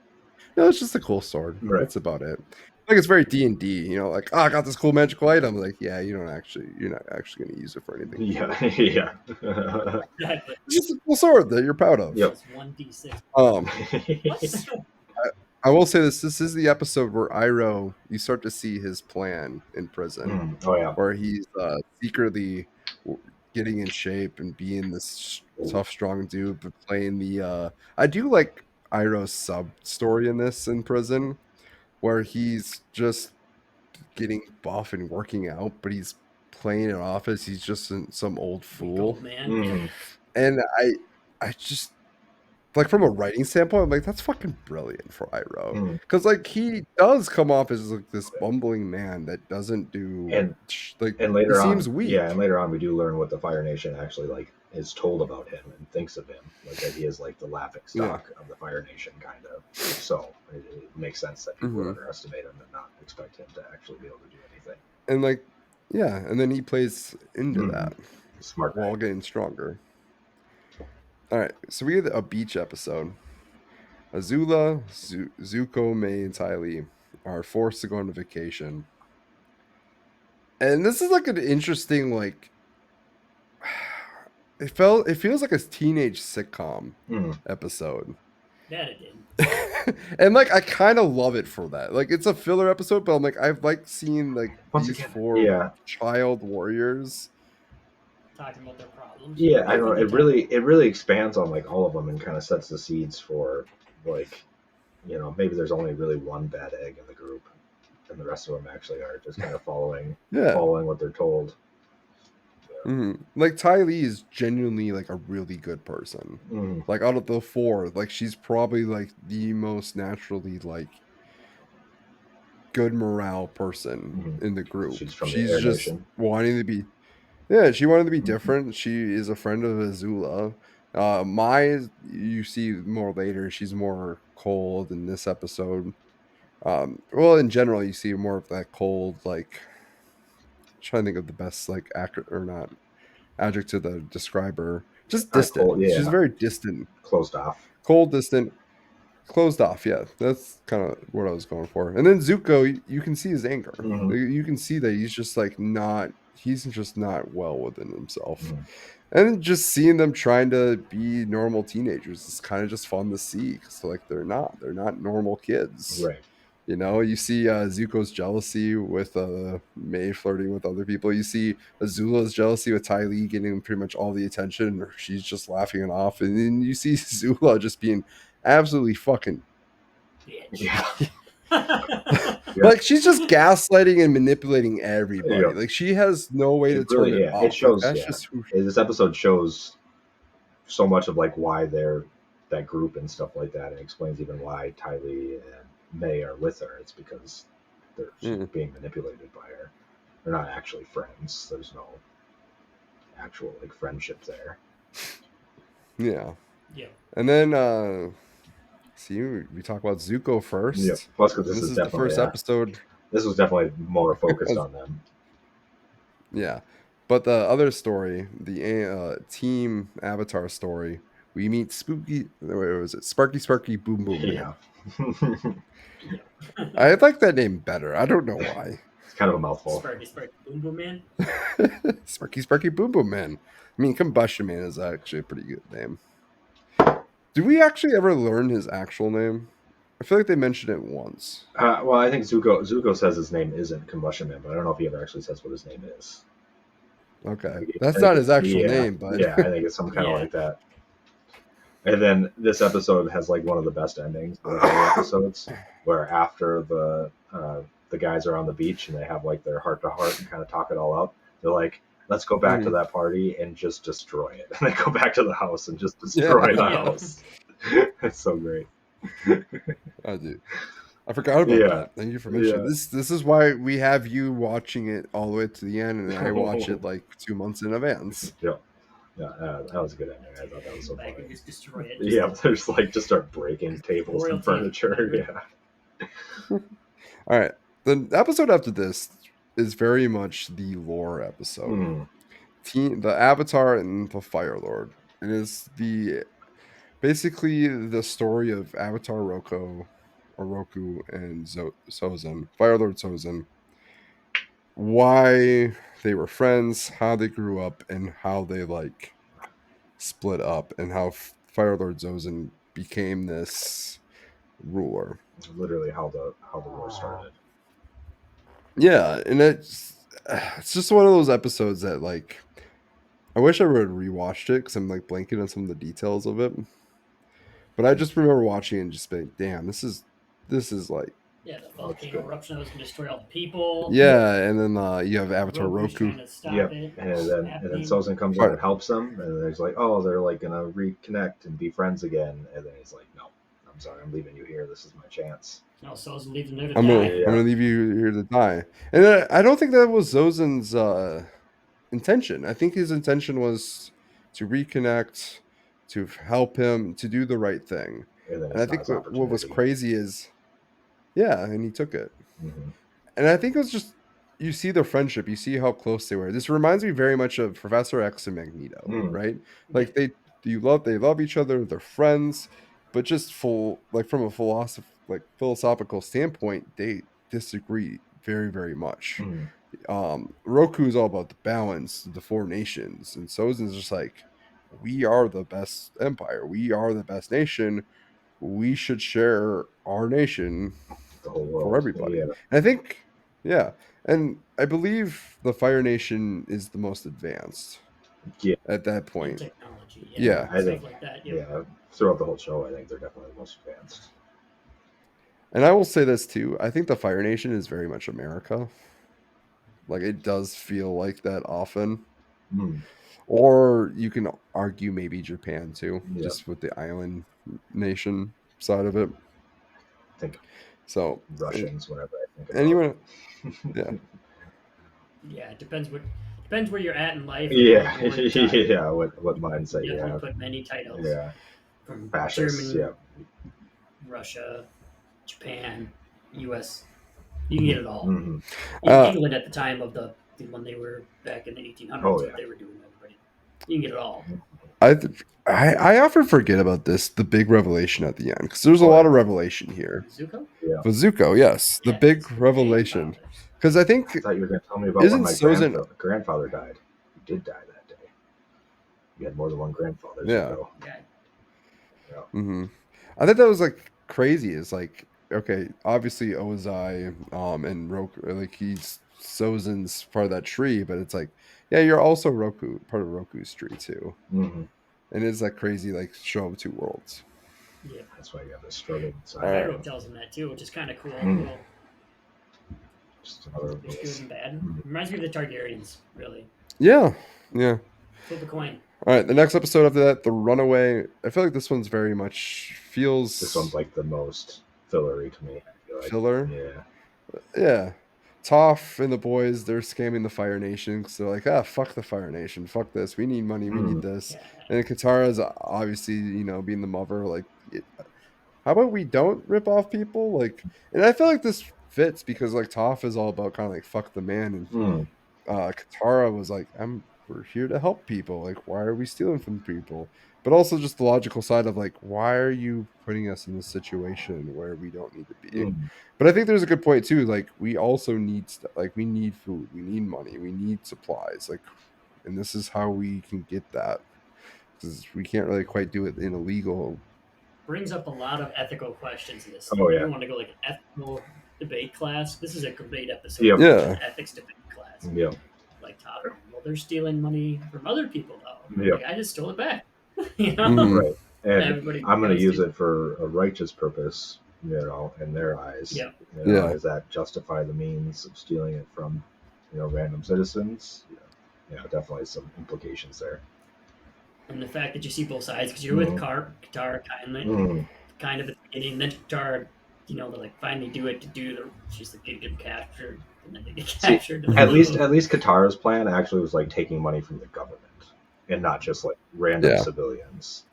No, it's just a cool sword. Right. That's about it. Like it's very D&D, like, I got this cool magical item. Like, yeah, you're not actually going to use it for anything. Yeah. Yeah. Exactly. It's just a cool sword that you're proud of. Yep. It's 1d6. I will say this is the episode where Iroh, you start to see his plan in prison, Oh yeah. where he's secretly getting in shape and being this tough, strong dude, but playing the. I do like Iroh's sub story in this in prison, where he's just getting buff and working out, but he's playing it off as he's just some old fool. Old man. Yeah. And I just like from a writing standpoint, I'm like, that's fucking brilliant for Iroh, because like he does come off as like this bumbling man that doesn't do And like, and later he on, seems weak. Yeah, and later on we do learn what the Fire Nation actually like is told about him and thinks of him, like that he is like the laughing stock of the Fire Nation, kind of. So it makes sense that people would underestimate him and not expect him to actually be able to do anything. And like, yeah, and then he plays into that Smart while guy. getting stronger. All right, so we get a beach episode. Azula, Zuko, Mei, and Ty Lee are forced to go on a vacation. And this is like an interesting, like, it feels like a teenage sitcom episode. That it did. And like I kind of love it for that. Like it's a filler episode, but I'm like, I've liked seeing like these four child warriors talking about their problems. Yeah, I know. It really expands on like all of them and kind of sets the seeds for like, maybe there's only really one bad egg in the group, and the rest of them actually are just kind of following what they're told. Like Ty Lee is genuinely like a really good person. Like out of the four, like she's probably like the most naturally like good morale person in the group. She's from she's the Air just Nation. wanting to be. Yeah, she wanted to be different. She is a friend of Azula. Mai, you see more later. She's more cold in this episode. Well, in general, you see more of that cold, like. Trying to think of the best like actor or not adjective to describe her. Just distant. Cold, She's very distant, closed off, cold, distant, closed off. Yeah, that's kind of what I was going for. And then Zuko, you can see his anger. You can see that he's just like not. He's just not well within himself. And just seeing them trying to be normal teenagers is kind of just fun to see, because like they're not normal kids. right? You see Zuko's jealousy with Mei flirting with other people. You see Azula's jealousy with Ty Lee getting pretty much all the attention, or she's just laughing it off. And then you see Zula just being absolutely fucking... Yeah. Like, she's just gaslighting and manipulating everybody. Yeah. Like, she has no way to turn it off. It shows, like, that's just who this episode shows so much of, like, why they're that group and stuff like that. It explains even why Ty Lee and Mei are with her. It's because she's being manipulated by her. They're not actually friends. There's no actual like friendship there. Yeah. Yeah. And then see, we talk about Zuko first. Yeah. Plus, because This this is is the definitely first episode. This was definitely more focused on them. Yeah. But the other story, the Team Avatar story, we meet where was it? Sparky Boom Boom Man. Yeah. Yeah. I like that name better. I don't know why. It's kind of a mouthful. Sparky Boom Boom Man. Sparky Boom Boom Man. I mean, Combustion Man is actually a pretty good name. Did we actually ever learn his actual name? I feel like they mentioned it once. Well, I think Zuko says his name isn't Combustion Man, but I don't know if he ever actually says what his name is. Okay. I That's think not his actual name, but yeah, I think it's some kind of Yeah. like that. And then this episode has like one of the best endings of the episodes, where after the guys are on the beach and they have like their heart to heart and kind of talk it all out. They're like, "Let's go back to that party and just destroy it." And they go back to the house and just destroy the Yeah. house. It's so great. Oh, dude. I forgot about Yeah. that. Thank you for mentioning Yeah. this is why we have you watching it all the way to the end, and I watch it like 2 months in advance. Yeah. Yeah, that was a good ending. I thought that was so Back funny. and just destroy it. Yeah, there's like just start breaking tables and royalty. furniture. Yeah. All right. The episode after this is very much the lore episode. Mm. The Avatar and the Fire Lord. It is basically the story of Avatar Roku and Sozin, Fire Lord Sozin, why they were friends, how they grew up, and how they like split up, and how Fire Lord Sozin became this ruler. Literally how the war started. Yeah, and it's just one of those episodes that like I wish I would have rewatched it because I'm like blanking on some of the details of it. But I just remember watching it and just being, damn, this is like Yeah, the volcano eruption that was going to destroy all the people. yeah, and then you have Avatar Roku's Roku. trying to stop Yep. it. And then Sozin comes in and helps them, and there's like, oh, they're like gonna reconnect and be friends again, and then he's like, no, I'm sorry, I'm leaving you here. This is my chance. No, Sozin leaves him there to I'm die. gonna leave you here to die. And I don't think that was Zozin's intention. I think his intention was to reconnect, to help him, to do the right thing. And I think what was crazy is, yeah, and he took it. Mm-hmm. And I think it was just you see the friendship, you see how close they were. This reminds me very much of Professor X and Magneto, right? Like they love each other, they're friends, but just from a philosophical standpoint, they disagree very, very much. Roku is all about the balance, the four nations, and Sozin's just like, we are the best empire, we are the best nation, we should share our nation the whole world for everybody. Yeah. And I think, yeah, and I believe the Fire Nation is the most advanced. Yeah. At that point, in technology. Yeah, I think like that. Yeah, throughout the whole show, I think they're definitely the most advanced. And I will say this too: I think the Fire Nation is very much America. Like it does feel like that often. Or you can argue maybe Japan too, just with the island nation side of it. I think so. Russians, whenever I think about anyone, yeah. Yeah, it depends where you're at in life. Yeah, yeah. What mindset you have? Put many titles. Yeah, from fascists. Germany, Russia, Japan, U.S. You can get it all. Mm-hmm. England at the time of when they were back in the 1800s, what they were doing. Everybody, you can get it all. I often forget about this, the big revelation at the end, because there's a lot of revelation here. Zuko? Yeah. For Zuko, yes. The big revelation. Because I think... I thought you were going to tell me about when my grandfather died. He did die that day. You had more than one grandfather. Yeah. Zuko. Yeah. Mm-hmm. I think that was like crazy. It's like, okay, obviously Ozai and Roku, like he's Sozin's part of that tree, but it's like, yeah, you're also Roku, part of Roku's tree too. Mm-hmm. And it's that crazy like show of two worlds. Yeah, that's why you have this struggle. Pyro tells him that too, which is kind of cool. Just another it's good and bad. Reminds me of the Targaryens, really. Yeah. Flip a coin. All right, the next episode after that, The Runaway. I feel like this one's very much feels... This one's like the most fillery to me. I feel like. Filler? Yeah. Yeah. Toph and the boys, they're scamming the Fire Nation because they're like, fuck the Fire Nation, fuck this, we need money, we need Mm, this. Yeah. And then Katara's obviously, being the mother, like, how about we don't rip off people? Like, and I feel like this fits because like Toph is all about kind of like fuck the man, and mm, Katara was like, we're here to help people. Like, why are we stealing from people? But also just the logical side of like, why are you putting us in a situation where we don't need to be? mm, But I think there's a good point too. Like, we also need like we need food, we need money, we need supplies. Like, and this is how we can get that because we can't really quite do it in a legal. Brings up a lot of ethical questions in this. oh Like, if yeah. you want to go like an ethical debate class, this is a great episode Yep. for like an Yeah. ethics debate class. Yep. Like talking, well, they're stealing money from other people though. Yep. Like, I just stole it back. You know, Hmm. Right. And everybody I'm going to goes use to. it for a righteous purpose, in their eyes. Yeah, Yeah. Does that justify the means of stealing it from, random citizens? Yeah, definitely some implications there. and the fact that you see both sides because you're with Mm, Qatar mm. kind of at the beginning, then Qatar, they like finally do it to do the. She's like get captured, and then they get See, captured. And at like, least oh, at least Qatar's plan actually was like taking money from the government and not just like random Yeah. civilians.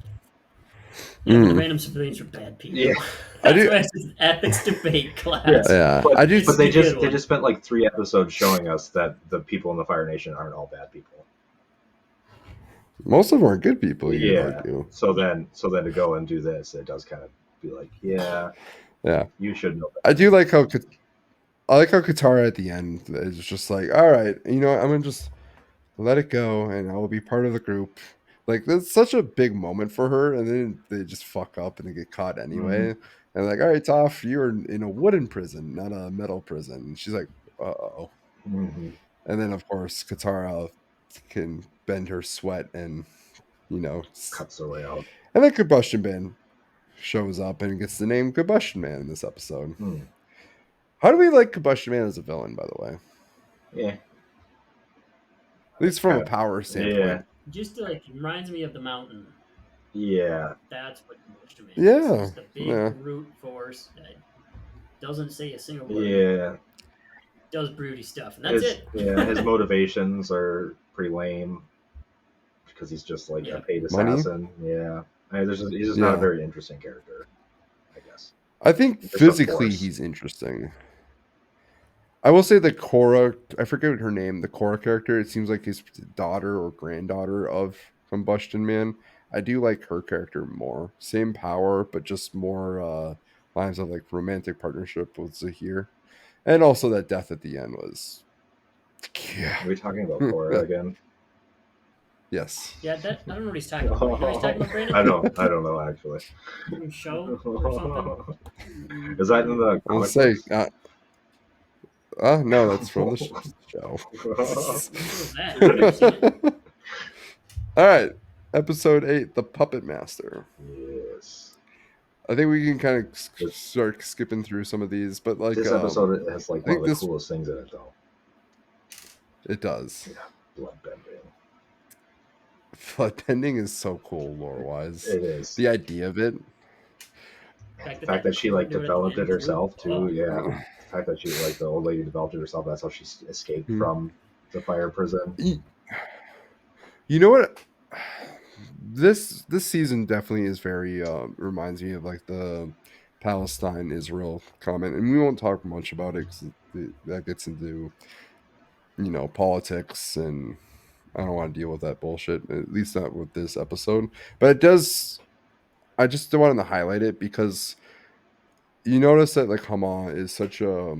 yeah, but the Mm. random civilians are bad Yeah, people. I That's do. why it's an ethics debate yeah. class. Yeah. But I do. but This is they a good just they one. just spent like 3 episodes showing us that the people in the Fire Nation aren't all bad people. Most of them are good people, you could Yeah. argue. So then to go and do this, it does kind of be like, yeah, Yeah. you should know I better. do like how I like how Katara at the end is just like, all right, I'm gonna just let it go, and I will be part of the group. Like that's such a big moment for her, and then they just fuck up and they get caught Mm-hmm. anyway. And like, all right, Toph, you're in a wooden prison, not a metal prison. And she's like, oh. Mm-hmm. And then of course Katara can bend her sweat, and you know, Cuts their way out. and then Combustion Man shows up and gets the name Combustion Man in this episode. Mm. How do we like Combustion Man as a villain, by the way? Yeah. At least from a Kind of. power Yeah. standpoint. Just like reminds me of the mountain. Yeah. That's what Motion Man is. Yeah. Just the big Yeah. brute force that doesn't say a single word, Yeah. does broody stuff, and that's it. His motivations are pretty lame because he's just like a Yeah. paid Money? assassin. Yeah. He's just not a Yeah. very interesting character, I guess. I think He's just a physically force. he's interesting. I will say the Korra, I forget her name, the Korra character, it seems like his daughter or granddaughter of Combustion Man. I do like her character more. Same power, but just more lines of like romantic partnership with Zahir. And also that death at the end was yeah. Are we talking about Korra again? Yes. Yeah, that I don't know what he's talking about. You know what he's talking about, Brandon? I don't know actually. Some show or something. Is that in the I'll comic say books? no, that's from the show. What show is that? I've never seen it. All right. Episode 8, The Puppet Master. Yes. I think we can kind of This start skipping through some of these, but like this episode has like I one of think the this coolest things in it though. it does. Yeah, bloodbending. Bloodbending is so cool lore wise. It is. The idea of it. The fact that she like do it at the developed end, it herself too. too. Oh, Yeah. The fact that she like the old lady developed it herself. That's how she escaped Hmm. from the fire prison. You know what? This season definitely is very reminds me of like the Palestine Israel comment, and we won't talk much about it because that gets into politics, and I don't want to deal with that bullshit. At least not with this episode, but it does. I just wanted to highlight it because you notice that like Hama is such a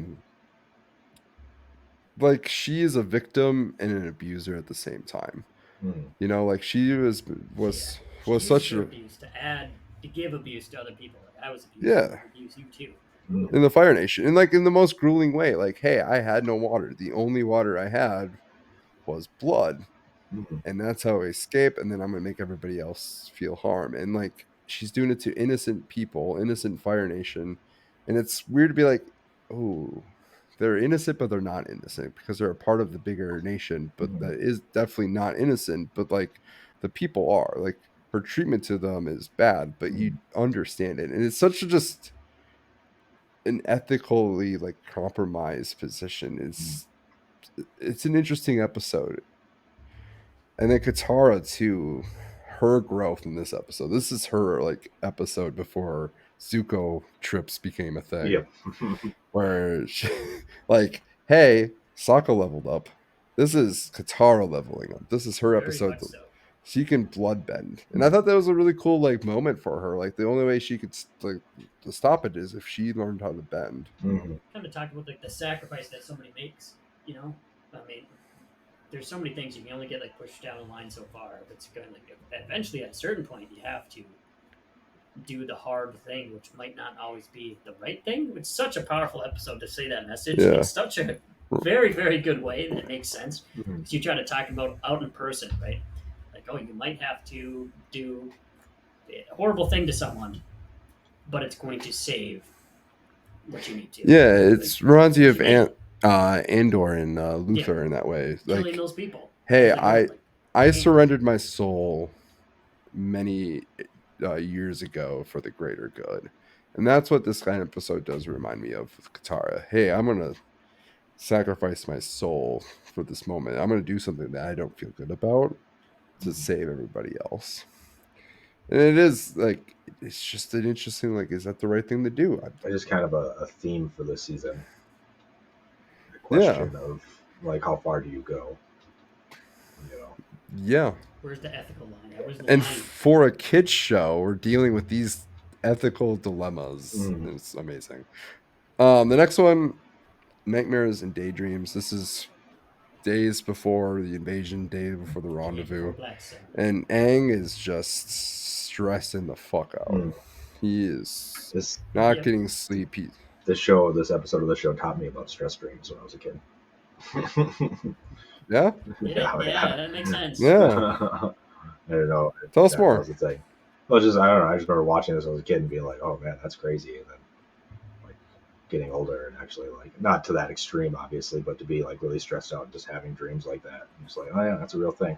like she is a victim and an abuser at the same time. Mm. Like she was yeah. was She was uses such her a abuse to give abuse to other people. Like I was abused, so I'm yeah gonna abuse you too. Mm. in the Fire Nation, and like in the most grueling way. Like, hey, I had no water. The only water I had was blood, Mm. and that's how I escape. And then I'm gonna make everybody else feel harm. And like she's doing it to innocent people, innocent Fire Nation, and it's weird to be like, oh, they're innocent, but they're not innocent because they're a part of the bigger nation. But Mm. that is definitely not innocent. But like the people are like her treatment to them is bad, but you Mm. understand it, and it's such a just an ethically like compromised position. It's an interesting episode. And then Katara too, her growth in this episode. This is her like episode before Zuko trips became a thing. Yep. Where she, like, hey, Sokka leveled up. This is Katara leveling up. This is her Very episode. much so. She can bloodbend, and I thought that was a really cool like moment for her. Like the only way she could like to stop it is if she learned how to bend. Mhm. Kind of talk about like the sacrifice that somebody makes. You know, I mean, there's so many things you can only get like pushed down a line so far. It's going to like eventually at a certain point you have to do the hard thing, which might not always be the right thing. It's such a powerful episode to say that message Yeah. in such a very, very good way that it makes sense. Mhm. Because you try to talk about out in person, right? Like, oh, you might have to do a horrible thing to someone, but it's going to save what you need to. Yeah, it's reminds you of Like, Andor and Luther Yeah. in that way. killing Like, those people. hey, as they go, like, I damn. surrendered my soul many years ago for the greater good, and that's what this kind of episode does remind me of with Katara. Hey, I'm gonna sacrifice my soul for this moment. I'm gonna do something that I don't feel good about to save everybody else. And it is like it's just an interesting like, is that the right thing to do? It's just kind of a theme for this season. The Yeah, question of like, how far do you go? You know. yeah. Where's the ethical line? Where's the And line? for a kids show, we're dealing with these ethical dilemmas. Mm. It's amazing. The next one, nightmares and daydreams. This is days before the invasion, day before the rendezvous, Black Sun. and Aang is just stressing the fuck out. Mm. He is This not Yep. getting sleep. this episode of the show taught me about stress dreams when I was a kid. Yeah, Yeah, that makes sense. yeah. I don't know. Tell us That more. was the thing. Well, just I don't know. I just remember watching this when I was a kid and being like, "Oh man, that's crazy." And then like getting older and actually like not to that extreme, obviously, but to be like really stressed out and just having dreams like that. I'm just like, oh yeah, that's a real thing.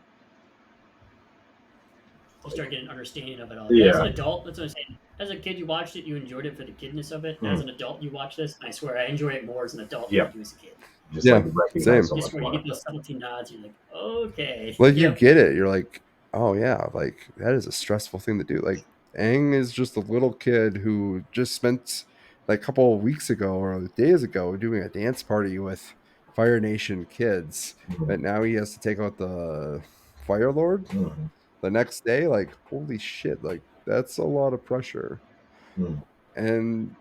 You start getting an understanding of it all. Yeah. As an adult, that's what I'm saying. As a kid, you watched it, you enjoyed it for the kidness of it. As an adult, you watch this, and I swear I enjoy it more as an adult than I do as a kid. Just Yeah, like recognize same. so Just much where you more. get those subtlety nods, you're like, okay. Like you Yep. get it. You're like, oh yeah, like that is a stressful thing to do. Like Aang is just a little kid who just spent like a couple of weeks ago or days ago doing a dance party with Fire Nation kids, but now he has to take out the Fire Lord Mhm. the next day. Like, holy shit, like that's a lot of pressure. Mhm. And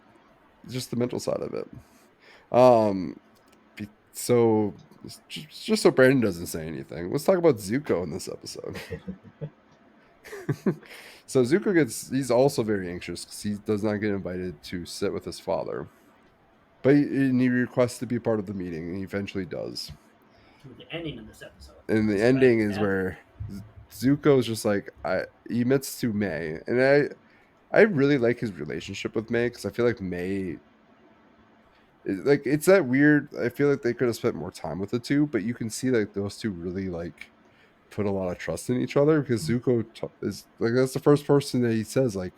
just the mental side of it. Um so just so Brandon doesn't say anything, let's talk about Zuko in this episode. So Zuko he's also very anxious because he does not get invited to sit with his father, but he requests to be part of the meeting, and he eventually does. To the ending of this episode. And the ending is where Zuko's just like he admits to May, and I really like his relationship with May because I feel like May like it's that weird. I feel like they could have spent more time with the two, but you can see like those two really like put a lot of trust in each other because Zuko is like that's the first person that he says like,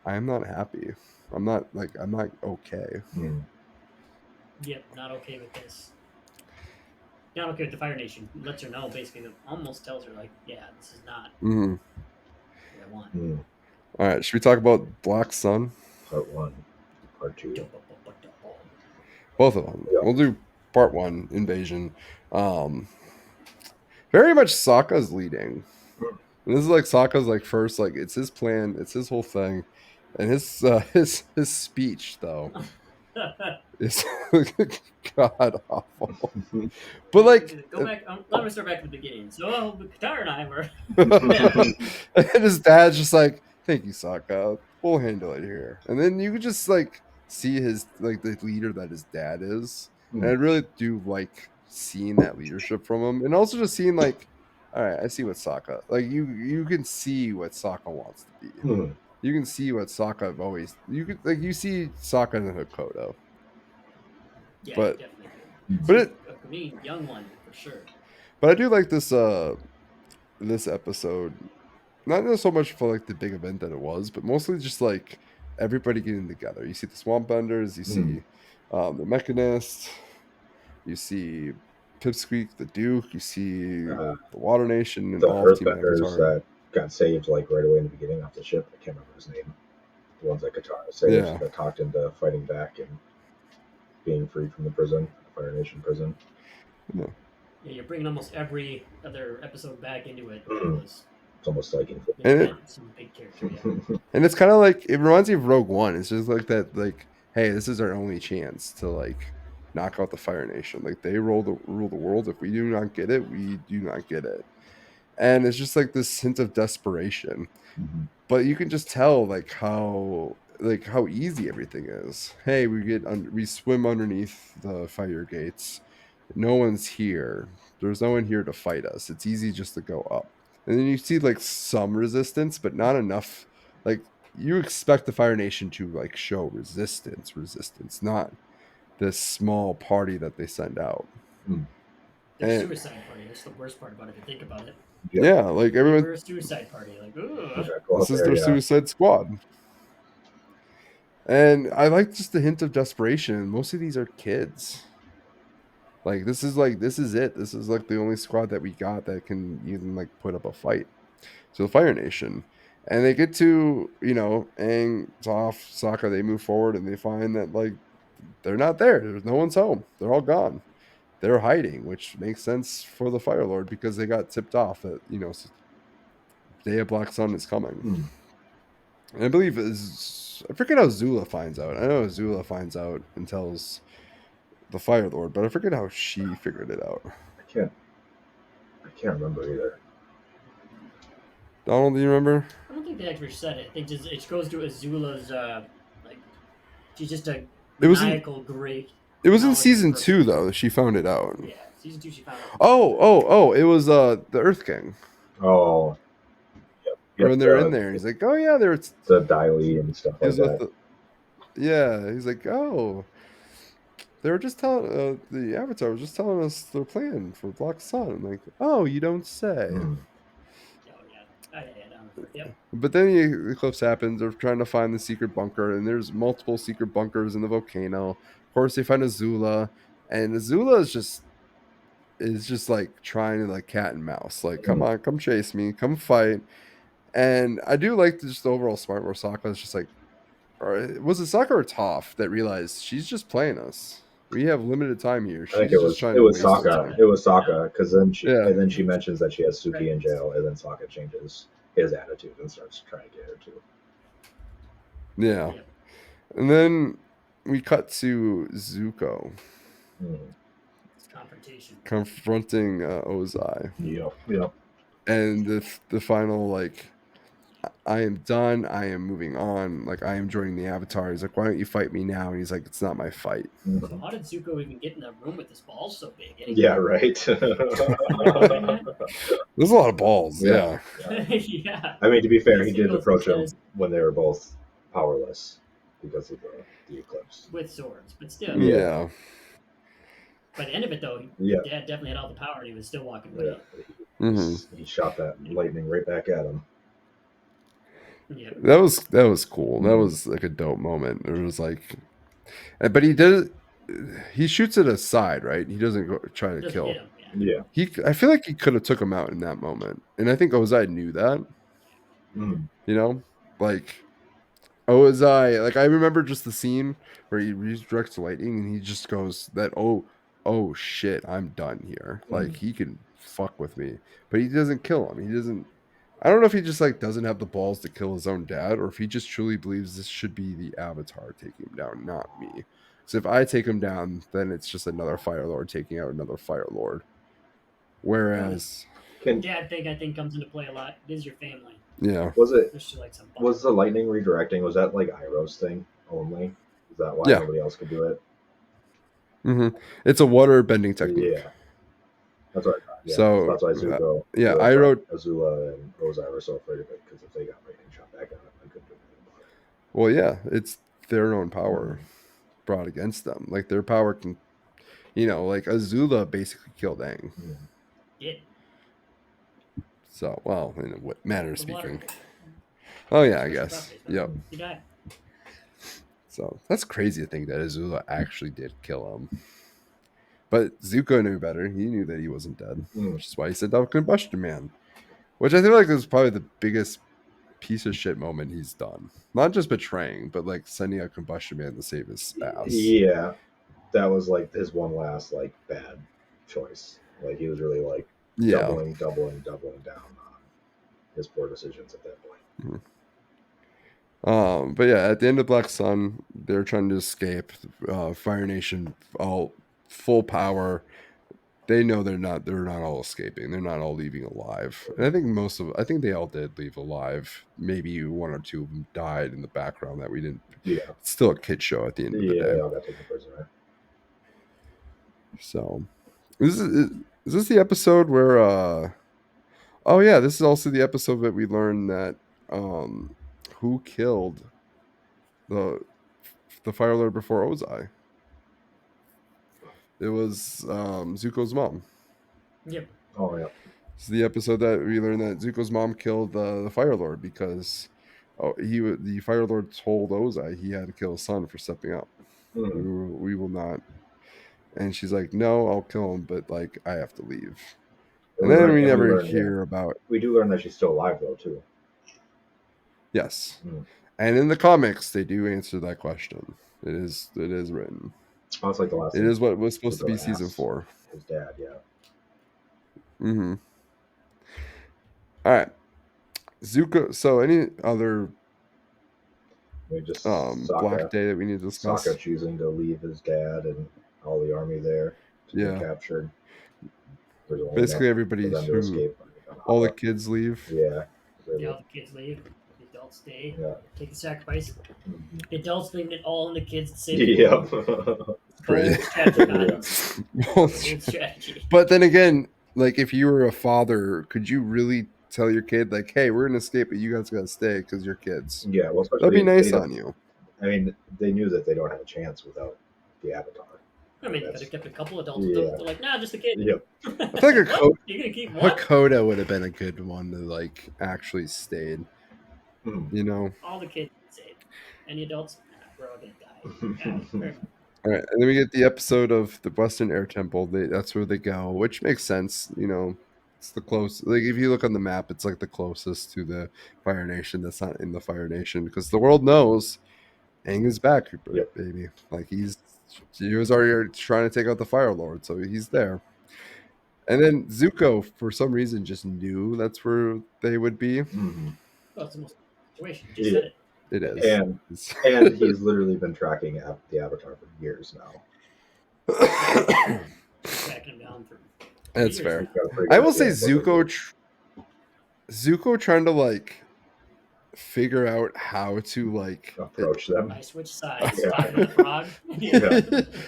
I'm not happy. I'm not okay. Mhm. Yep, not okay with this. Not okay with the Fire Nation. Lets her know, basically, almost tells her, like, yeah, this is not Mhm. what I want. Mhm. All right, should we talk about Black Sun? Part 1, Part 2. Both of them. Yeah. We'll do part 1, Invasion. Very much Sokka's leading. And this is like Sokka's like first, like it's his plan, it's his whole thing. And his his speech though is god awful. But like Go back. Let me start back at the beginning. So, Katara and I were. and his dad's just like, thank you, Sokka. We'll handle it here. And then you could just like see his like the leader that his dad is. And I really do like seeing that leadership from him. And also just seeing like, all right, I see what Sokka like you can see what Sokka wants to be. Mhm. You can see what Sokka always you could like you see Sokka in Hakoda. Yeah, But- definitely. But it For me, young one for sure. but I do like this episode. Not so much for like the big event that it was, but mostly just like everybody getting together. You see the swamp benders, you see the mechanist, you see Pipsqueak, the Duke, you see Uh, the Water Nation, and the all of Team Earthbenders Avatar. that got saved like right away in the beginning off the ship. I can't remember his name. The ones that Katara saved Yeah, that talked into fighting back and being freed from the prison, Fire Nation prison. yeah. Yeah, you're bringing almost every other episode back into it. That Mm. was It's almost like gonna And it get some big character. Yeah. and it's kind of like it reminds me of Rogue One. It's just like that, like, hey, this is our only chance to like knock out the Fire Nation. Like they rule the world. If we do not get it, we do not get it. And it's just like this hint of desperation. But you can just tell like how easy everything is. Hey, we swim underneath the fire gates. No one's here. There's no one here to fight us. It's easy just to go up. And then you see like some resistance, but not enough. Like you expect the Fire Nation to like show resistance, not this small party that they send out. Mm. Their And suicide party. That's the worst part about it. If you think about it, Yep. yeah, like they everyone, were a suicide party. Like, ugh. Yeah, go this out is there. their Yeah. Suicide Squad. And I like just the hint of desperation. Most of these are kids. This is it. This is like the only squad that we got that can even like put up a fight. So the Fire Nation. And they get to, Aang, Toph, Sokka, they move forward and they find that like they're not there. There's no one's home. They're all gone. They're hiding, which makes sense for the Fire Lord because they got tipped off that, Day of Black Sun is coming. Mm. And I believe I forget how Zula finds out. I know Zula finds out and tells the Fire Lord, but I forget how she figured it out. I can't remember either. Donald, do you remember? I don't think they actually said it. They just it goes to Azula's like she's just a It was in maniacal, great, it was in knowledgeable season person. 2 though. She found it out. Yeah, season 2 she found out. Oh! It was the Earth King. Oh, yep. When they're in there, he's like, "Oh yeah, The Daily and stuff he like was with that. the yeah." He's like, "Oh, they were just telling the Avatar was just telling us their plan for Black Sun." I'm like, "Oh, you don't say." Mm. Oh yeah, down the first. Yep. But then the eclipse happens. They're trying to find the secret bunker, and there's multiple secret bunkers in the volcano. Of course, they find Azula, and Azula is just like trying to like cat and mouse. Like, come Mm. on, come chase me, come fight. And I do like just the overall smart where Sokka is just like, or was it Sokka or Toph that realized she's just playing us? We have limited time here. I think She's just trying it to was waste our Sokka. time. It was Sokka because Yeah, then she mentions that she has Suki in jail, and then Sokka changes his attitude and starts trying to get her to. yeah. Yep. And then we cut to Zuko Mm. It's confrontation. confronting Ozai, Yep. and the final like, I am done. I am moving on. Like I am joining the Avatar. He's like, why don't you fight me now? And he's like, it's not my fight. So how did Zuko even get in the room with his balls so big? Anyway? Yeah, right. There's a lot of balls. Yeah. Yeah. I mean, to be fair, he He did goes approach him and says- when they were both powerless because of the eclipse. with swords, but still. Yeah. By the end of it, though, Yeah. Dad definitely had all the power, and he was still walking Yeah. away. Mm-hmm. He shot that lightning right back at him. Yeah. That was cool. That Mhm. was like a dope moment. It was like, but he shoots it aside, right? He doesn't go try to Doesn't kill. hit him. Yeah. Yeah. I feel like he could have took him out in that moment, and I think Ozai knew that. Mm. Like Ozai, like I remember just the scene where he redirects lightning, and he just goes that oh shit, I'm done here. Like he can fuck with me, but he doesn't kill him. He doesn't. I don't know if he just like doesn't have the balls to kill his own dad, or if he just truly believes this should be the Avatar taking him down, not me. So if I take him down, then it's just another Fire Lord taking out another Fire Lord. Whereas, Dad thing, I think, comes into play a lot. It is your family. yeah, Was it Especially like some was the lightning redirecting? Was that like Iroh's thing only? Is that why Yeah. nobody else could do it? It's a water bending technique. Yeah, that's what I thought. Yeah, So, that's why Zuko, yeah, Iroh. Azula, and Ozai were so afraid of it because if they got lightning shot back at them, they couldn't do anything about it. Well, yeah, it's their own power brought against them. Like their power can, like Azula basically killed Aang. Yeah. So, well, in a manner of The water. speaking. Oh yeah, I Special guess. properties, Yep. He died. So that's crazy to think that Azula actually did kill him. But Zuko knew better. He knew that he wasn't dead, which is why he sent out Combustion Man, which I feel like is probably the biggest piece of shit moment he's done. Not just betraying, but like sending out Combustion Man to save his ass. Yeah, that was like his one last like bad choice. Like he was really like Yeah. doubling down on his poor decisions at that point. But yeah, at the end of Black Sun, they're trying to escape. Fire Nation, all full power. They know they're not all escaping. They're not all leaving alive. And I think they all did leave alive. Maybe one or two of them died in the background that we didn't. Yeah, It's still a kid show at the end of the yeah, day. they all got taken prisoner. So is this the episode where oh yeah, this is also the episode that we learned that who killed the Fire Lord before Ozai? It was Zuko's mom. Yep. Oh yeah. It's the episode that we learned that Zuko's mom killed the Fire Lord because the Fire Lord told Ozai he had to kill his son for stepping up. We will not. And she's like, no, I'll kill him, but like I have to leave. And then we never hear about. We do learn that she's still alive though too. Yes. And in the comics, they do answer that question. It is written. Oh, it's like the last. It is what was supposed to be season 4. His dad, yeah. Mm-hmm. All right, Zuko. So, any other just Black Day that we need to discuss? Sokka choosing to leave his dad and all the army there to be captured. Basically, everybody all the kids leave. Yeah. All the kids leave. The adults stay. Yeah. Take the sacrifice. The adults leaving it all on the kids to save the world. Great. Strategy. But then again, like if you were a father, could you really tell your kid like, "Hey, we're gonna escape, but you guys gotta stay because you're kids"? Yeah, well, that'd be nice on you. I mean, they knew that they don't have a chance without the Avatar. I mean, they could have kept a couple adults. Yeah. They're like, nah, just a kid. Yep. I think you're gonna keep one? Hakoda would have been a good one to like actually stayed. You know, all the kids stayed, and the adults, we're all gonna die. All right, and then we get the episode of the Western Air Temple. That's where they go, which makes sense. You know, it's the close. Like if you look on the map, it's like the closest to the Fire Nation. That's not in the Fire Nation because the world knows Aang is back, baby. Like he was already trying to take out the Fire Lord, so he's there. And then Zuko, for some reason, just knew that's where they would be. Well, it's the most situation. Just said it. It is. And he's literally been tracking the Avatar for years now. Tracking him down for That's fair. I will say Zuko trying to like figure out how to like approach them. I switch sides. Talking to the frog.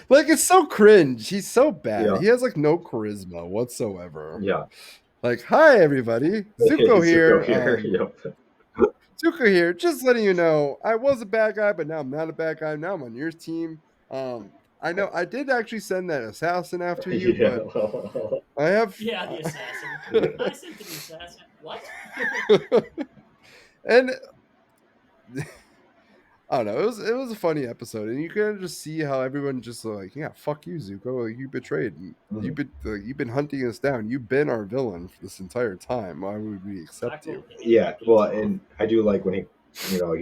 Like it's so cringe. He's so bad. Yeah. He has like no charisma whatsoever. Yeah. Like, hi everybody, Zuko here. Yep. Zuko here. Just letting you know, I was a bad guy, but now I'm not a bad guy. Now I'm on your team. I know I did actually send that assassin after you, but I have. Yeah, the assassin. I sent the assassin. What? And I don't know. It was a funny episode, and you can just see how everyone just like, yeah, fuck you, Zuko. Like, you betrayed. You've been hunting us down. You've been our villain for this entire time. Why would we accept you? Yeah, well, and I do like when he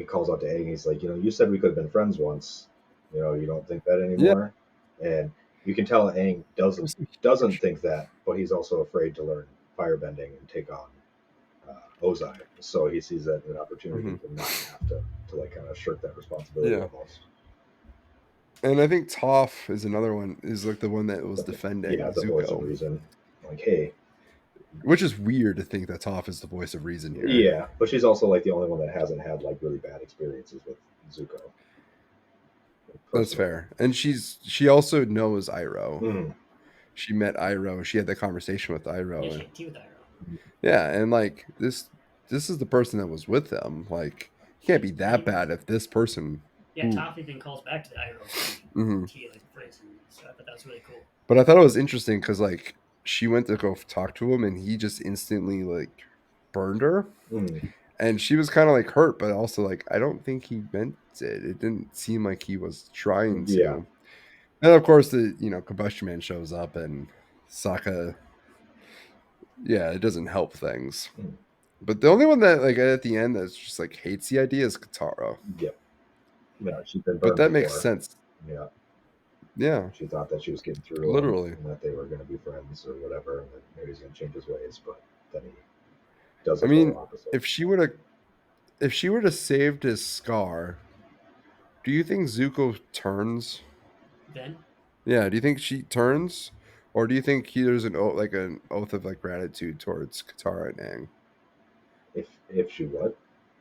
calls out to Aang. He's like, you said we could have been friends once. You don't think that anymore. Yeah. And you can tell Aang doesn't think that, but he's also afraid to learn firebending and take on Ozai. So he sees that as an opportunity to not have to like kind of shirk that responsibility almost. And I think Toph is another one, is like the one that was defending the voice of reason. Like, hey. Which is weird to think that Toph is the voice of reason here. Yeah, but she's also like the only one that hasn't had like really bad experiences with Zuko. That's fair. And she also knows Iroh. She met Iroh. She had that conversation with Iroh. Yeah, she had tea with Iroh. Yeah, and like this is the person that was with them. Like, he can't be that bad if this person. Yeah, Toph even calls back to the Iroh tea, like the phrase. So I thought that was really cool. But I thought it was interesting because like she went to go talk to him, and he just instantly like burned her. and she was kind of like hurt, but also like I don't think he meant it. It didn't seem like he was trying Yeah. to. And of course, the Combustion Man shows up, and Sokka, yeah, it doesn't help things. Mm. But the only one that like at the end that's just like hates the idea is Katara. Yep. Yeah, she's been But burned that makes before. sense. Yeah. Yeah, She thought that she was getting through to him literally. and that they were going to be friends or whatever, and that maybe he's going to change his ways, but then he does I the total mean, opposite. if she would have if she would have saved his scar, do you think Zuko turns? Then Yeah, do you think she turns, or do you think there's like an oath of like gratitude towards Katara and Aang? If she would,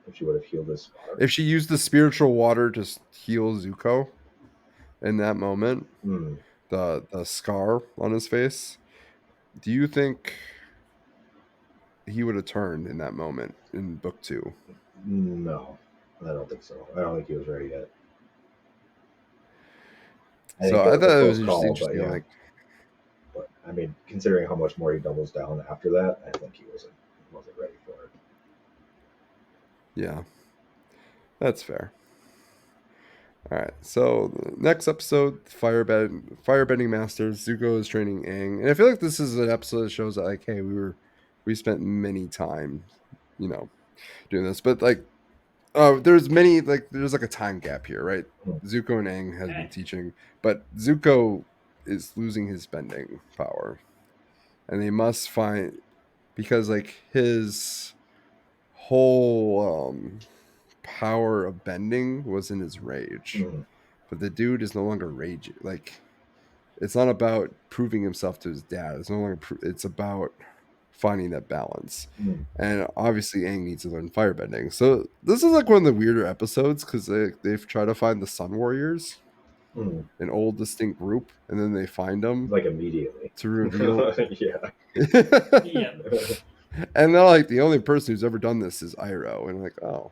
if she would have healed his scar. If she used the spiritual water to heal Zuko in that moment, Mm, the scar on his face, do you think he would have turned in that moment in book 2? no, I don't think so. I don't think he was ready yet. I So think it I was a thought it close was just call, but interesting. yeah. Like, But I mean, considering how much more he doubles down after that, I think he wasn't ready for it. yeah, that's fair. All right, so the next episode, Firebending Masters. Zuko is training Aang, and I feel like this is an episode that shows that like, hey, we spent many times, you know, doing this, but like, there's like a time gap here, right? Mm, Zuko and Aang has been okay. teaching, but Zuko is losing his bending power, and they must find because like his whole power of bending was in his rage, mm, but the dude is no longer raging. Like it's not about proving himself to his dad. It's no longer. It's about finding that balance. mm, And obviously, Aang needs to learn firebending. So this is like one of the weirder episodes because they've tried to find the Sun Warriors, mm. an old distinct group, and then they find them Like immediately. to reveal. Yeah. Yeah. And they're like the only person who's ever done this is Iroh, and I'm like, oh,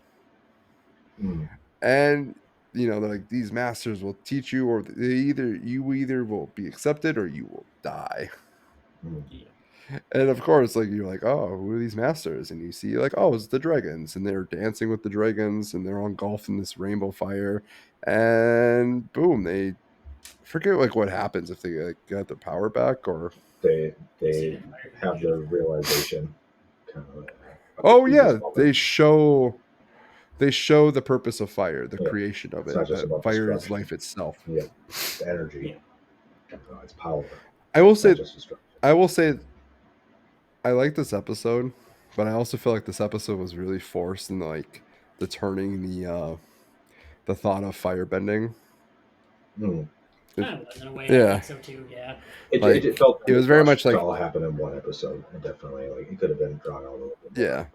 Mm, and they're like these masters will teach you, or you either will be accepted or you will die. mm, Yeah. And of course, like you're like, oh, who are these masters? And you see like, oh, it's the dragons, and they're dancing with the dragons, and they're all engulfed in this rainbow fire, and boom, they forget like what happens if they like, get their power back, or They see they the fire have being the shot. realization, kind of oh in this yeah, moment. they show the purpose of fire, the Yeah, creation of it's it, not just that about fire is destruction. life itself. Yeah, it's energy, Yeah. it's power. I will It's not say, just destruction. I will say, I like this episode, but I also feel like this episode was really forced in like the turning the thought of firebending. Mm. It, Kind of was in a way. I yeah, think so too. Yeah. It like felt it kind of was very much rushed to like all happen in one episode, and definitely like it could have been drawn out a little bit more. yeah.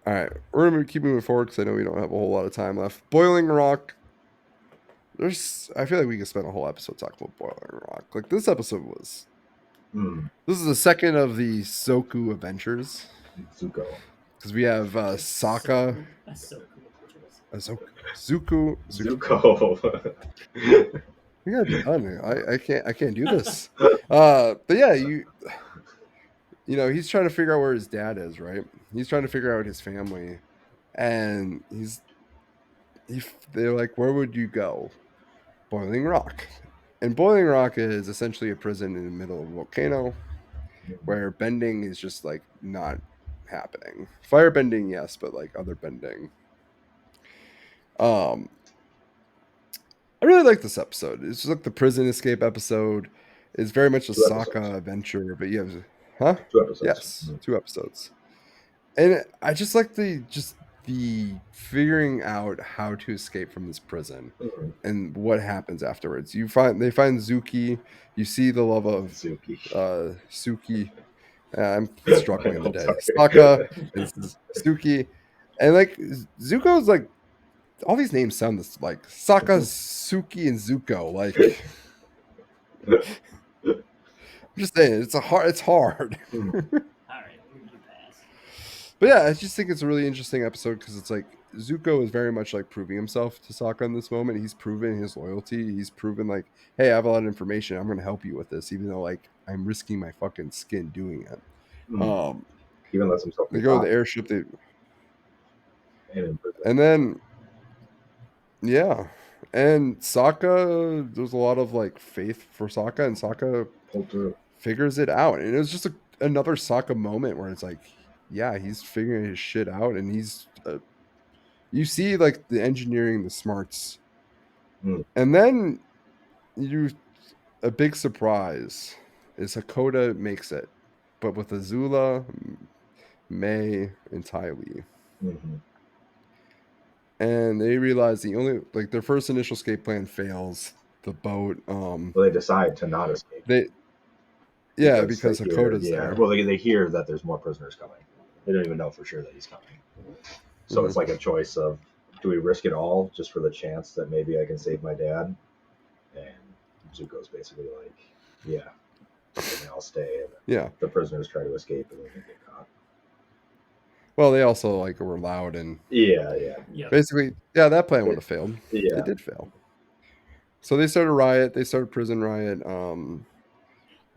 All right, we're gonna keep moving forward because I know we don't have a whole lot of time left. Boiling Rock. I feel like we could spend a whole episode talking about Boiling Rock. Like this episode was. Mm. This is the second of the Soku adventures Zuko. because we have That's so Sokka, cool. That's so cool. Zuku. Zuko. We gotta be done. I can't do this. But yeah, he's trying to figure out where his dad is, right? He's trying to figure out his family, and they're like, where would you go? Boiling Rock. And Boiling Rock is essentially a prison in the middle of a volcano where bending is just like not happening. Fire bending, yes, but like other bending. Um, I really like this episode. It's just like the prison escape episode. It's very much a Two episodes. Sokka adventure, but you have, huh? 2 episodes. Yes, 2 episodes. And I just like the figuring out how to escape from this prison Mm. and what happens afterwards. They find Zuki. You see the love of Zuki. Suki. I'm I struggling know, today. Sokka sorry. and Suki, and like Zuko's like all these names sound like Sokka, Suki, and Zuko. Like I'm just saying, it's hard. Mm. All right, we'll give you a pass. But yeah, I just think it's a really interesting episode because it's like Zuko is very much like proving himself to Sokka in this moment. He's proven his loyalty. He's proven like, hey, I have a lot of information. I'm going to help you with this, even though like I'm risking my fucking skin doing it. Mm. Um, He even lets himself They be go to the caught airship. and in prison. And then yeah, and Sokka. There's a lot of like faith for Sokka, and Sokka Pulled through. figures it out. And it was just another Sokka moment where it's like, yeah, he's figuring his shit out, and he's you see like the engineering, the smarts, Mm. and then you a big surprise is Hakoda makes it, but with Azula, May, and Ty Lee. Mm-hmm. And they realize the only like their first initial escape plan fails. The boat, Well, they decide to not escape they yeah, because they because hear, Hakoda's there. well, they hear that there's more prisoners coming. They don't even know for sure that he's coming. So it's Mhm. like a choice of, do we risk it all just for the chance that maybe I can save my dad? And Zuko's basically like, yeah, okay, I'll stay. And Yeah. the prisoners try to escape and then they get caught. Well, they also like were loud and Yeah, yeah. Yep. basically, yeah, that plan would have failed. Yeah. It did fail. So they started a riot. They started prison riot.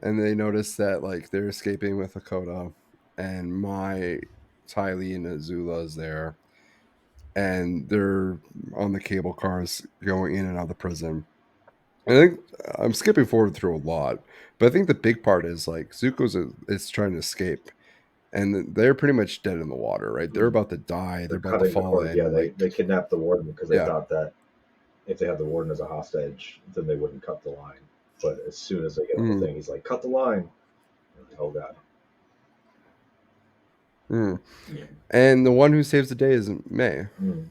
And they noticed that like they're escaping with Hakoda, and my Ty Lee and Azula is there, and they're on the cable cars going in and out of the prison. And I think I'm skipping forward through a lot, but I think the big part is like Zuko's is trying to escape, and they're pretty much dead in the water, right? They're about to die. They're They're about to cutting the fall cord. Yeah, in. Like, they kidnapped the warden because they yeah, thought that if they had the warden as a hostage, then they wouldn't cut the line. But as soon as they get on the mm, thing, he's like, cut the line. Like, oh, God. mm. Yeah. And the one who saves the day is May. Mm.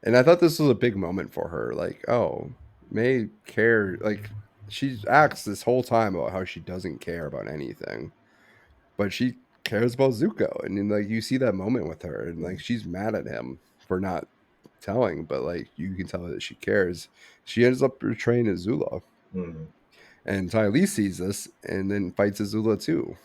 And I thought this was a big moment for her. Like, oh, May care. Like, she acts this whole time about how she doesn't care about anything, but she cares about Zuko. And then, like, you see that moment with her, and like, she's mad at him for not telling, but like, you can tell that she cares. She ends up betraying Azula, Mm. and Ty Lee sees this and then fights Azula too.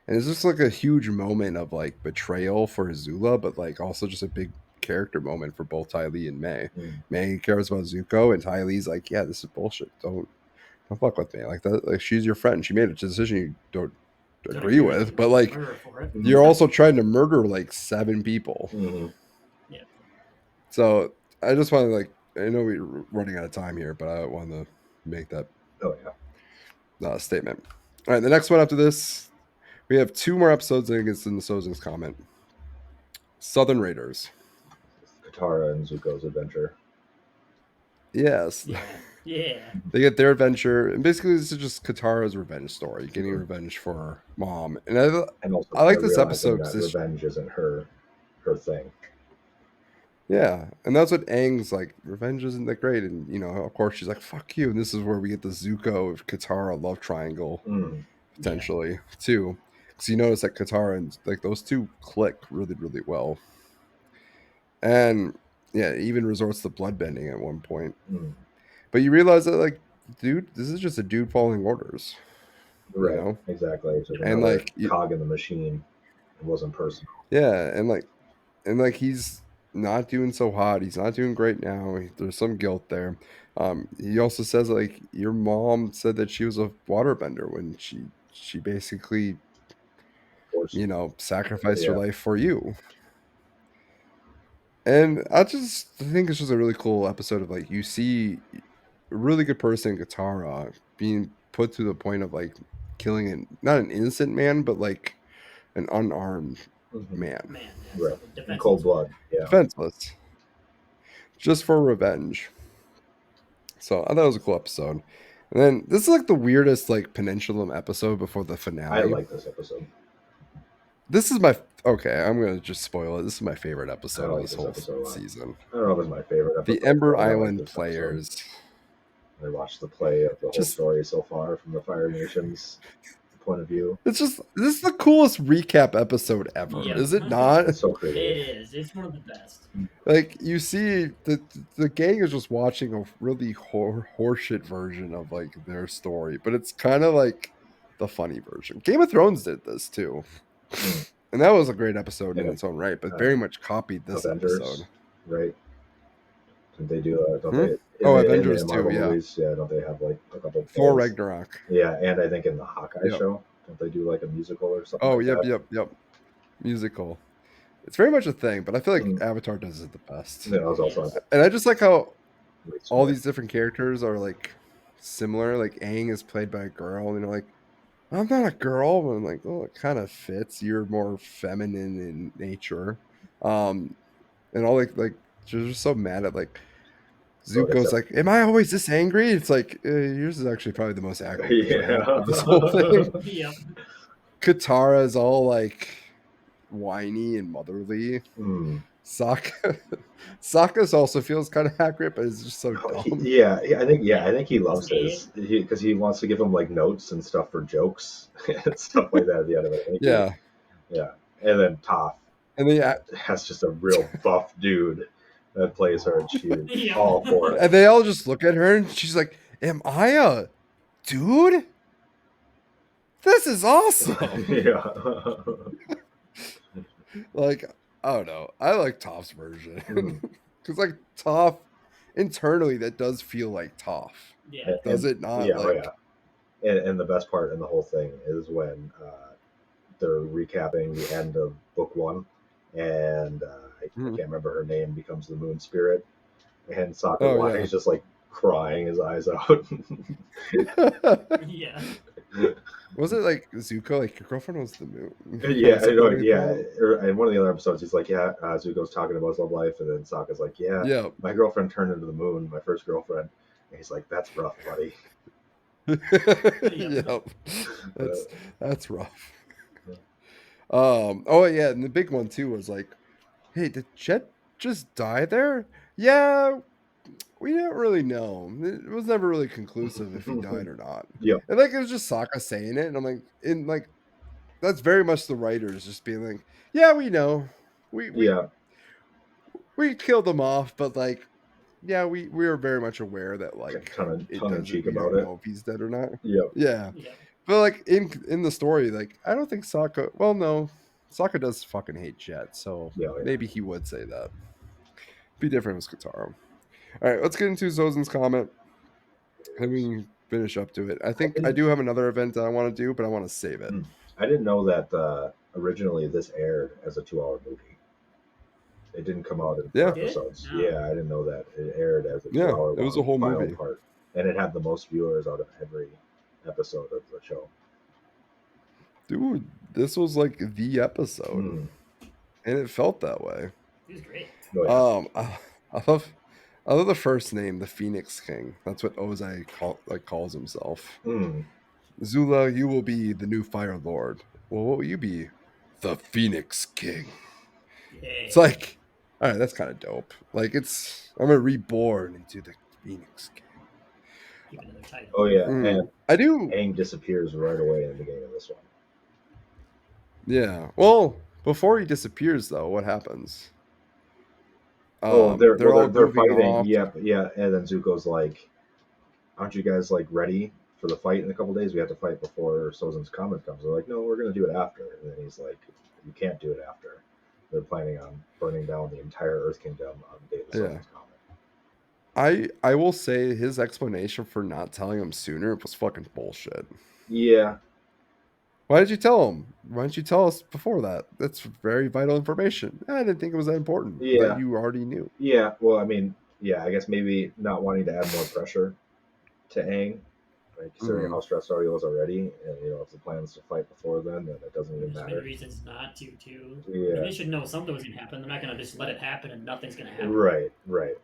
And it's just like a huge moment of like betrayal for Azula, but like also just a big character moment for both Ty Lee and May. Mm. May cares about Zuko, and Ty Lee's like, yeah, this is bullshit. Don't fuck with me like that. Like, she's your friend. She made a decision you don't agree with, but like Murder for it. you're also trying to murder like 7 people. Mm. Yeah. So I just want to like, I know we're running out of time here, but I want to make that Oh, yeah. statement. All right, the next one after this, we have 2 more episodes. I think it's in the Sozing's comment. Southern Raiders. Katara and Zuko's adventure. Yes. Yeah. Yeah. They get their adventure, and basically this is just Katara's revenge story, getting revenge for her mom. And And also I like this realizing episode that because revenge isn't her thing. yeah, and that's what Aang's like. Revenge isn't that great, and you know, of course, she's like, "Fuck you," and this is where we get the Zuko of Katara love triangle Mm. potentially too, because you notice that Katara and like those two click really, really well, and yeah, it even resorts to bloodbending at one point. Mm. But you realize that like, dude, this is just a dude following orders, you Right, know, exactly. It's just and another like, cog in the machine. It wasn't personal. yeah, and like he's not doing so hot. He's not doing great now. There's some guilt there. He also says like your mom said that she was a waterbender when she basically, Forced. you know, sacrificed her Yeah. life for you. And I just think it's just a really cool episode of like you see a really good person, Katara, being put to the point of like killing not an innocent man, but like an unarmed Mm-hmm. man, Man. Right. Yeah. In cold Defenseless. blood. Yeah. defenseless, just for revenge. So I thought it was a cool episode. And then this is like the weirdest like Peninsula episode before the I finale. like this episode. This is my okay. I'm gonna just spoil it. This is my favorite episode of like this this whole episode a lot. season. I don't know if it's my favorite episode. The Ember but I like Island this episode. players. I watched the play of the whole Just story so far from the Fire Nation's point of view. it's just this is the coolest recap episode ever, Yep. is it not? It's so It creative. is. It's one of the best. Like you see the gang is just watching a really horseshit version of like their story, but it's kind of like the funny version. Game of Thrones did this too. Mm. And that was a great episode in Yeah. its own right, but very much copied this Avengers, episode. right? Did they do? Don't Hmm? they? Oh, In Avengers the Marvel too, yeah. movies, yeah. Don't they have like a couple? Thor plays? Ragnarok. Yeah, and I think in the Hawkeye Yep. show, don't they do like a musical or something? Oh, like yep, that? yep. musical. It's very much a thing, but I feel like Mm. Avatar does it the best. Yeah, I was also Yes. And I just like how way all sooner. these different characters are like similar. Like Aang is played by a girl, and you're like, I'm not a girl, but I'm like, oh, it kind of fits. You're more feminine in nature. Um, and all like they're just so mad at like Oh, Zuko's like, am I always this angry? It's like yours is actually probably the most accurate yeah. portrayal of this whole thing. Yep. Katara is all like whiny and motherly. Mm. Sokka Sokka's also feels kind of accurate, but it's just so Oh, dumb. I think he loves Scared. his because he wants to give him like notes and stuff for jokes and stuff like that at the end of it. I think Yeah, yeah. And then Toph and they has just a real buff dude that plays her, and she's Yep. all for it. and they all just look at her, and she's like, "Am I a dude? This is awesome!" Yeah. Like, I don't know. I like Toph's version Mm. because, like, Toph internally, that does feel like Toph, Yeah. does it not? Yeah, oh Like, yeah. And the best part in the whole thing is when they're recapping the end of book one, and I mm, can't remember her name becomes the moon spirit, and Sokka's oh watching, yeah. he's just like crying his eyes out. Yeah. Was it like Zuko? Like your girlfriend was the moon, Yeah, or I know. something like Yeah, that? in one of the other episodes, he's like, "Yeah." Zuko's talking about his love life, and then Sokka's like, "Yeah, Yeah. my girlfriend turned into the moon, my first girlfriend." And he's like, "That's rough, buddy." Yep. Yep. Uh, That's rough. Oh yeah, and the big one too was like, hey, did Jet just die there? Yeah, we didn't really know. It was never really conclusive if he died or not. yep. And like it was just Sokka saying it, and I'm like, in like that's very much the writers just being like, yeah, we know. We we Yeah. we killed him off, but like yeah, we are very much aware that like it Tongue in doesn't cheek we about don't it. know if he's dead or not. Yep. Yeah. Yep. But like in the story, like I don't think Sokka. Well, no, Sokka does fucking hate Jet, so Yeah. Oh, maybe he would say that. Be different with Katara. All right, let's get into Zozen's comment. Then we can finish up to it. I I think I didn't. do have another event that I want to do, but I want to save it. Hmm. I didn't know that originally this aired as a 2 hour movie. It didn't come out in four Yeah, Did? episodes. No. Yeah, I didn't know that. It aired as a two yeah, hour it was a long whole final movie, part, and it had the most viewers out of every episode of the show. dude. This was like the episode, Mm. and it felt that way. It was great. Oh yeah. I love the first name, the Phoenix King. That's what Ozai calls himself. Mm. Zula, you will be the new Fire Lord. Well, what will you be? The Phoenix King. It's Yeah. like, all right, that's kind of dope. Like, I'm a reborn into the Phoenix King. Give another title. Oh yeah, and I do, Aang disappears right away in the beginning of this one. yeah. Well, before he disappears, though, what happens? Oh, They're all they're goofing fighting. off. Yep, yeah. And then Zuko's like, "Aren't you guys like ready for the fight in a couple days? We have to fight before Sozin's comet comes." They're like, "No, we're gonna do it after." And then he's like, "You can't do it after. They're planning on burning down the entire Earth Kingdom on the day of the Yeah. Sozin's comet." I will say his explanation for not telling him sooner was fucking bullshit. Yeah, Why did you tell him? Why didn't you tell us before that? That's very vital information. I didn't think it was that important that yeah, you already knew. yeah. Well, I mean, yeah. I guess maybe not wanting to add more pressure to Aang, like considering Mm, how stressed out he was already, and if the plan is to fight before then it doesn't even There's many matter. reasons not to, too. I mean, Yeah, they should know something was going to happen. They're not going to just let it happen and nothing's going to happen. right, right.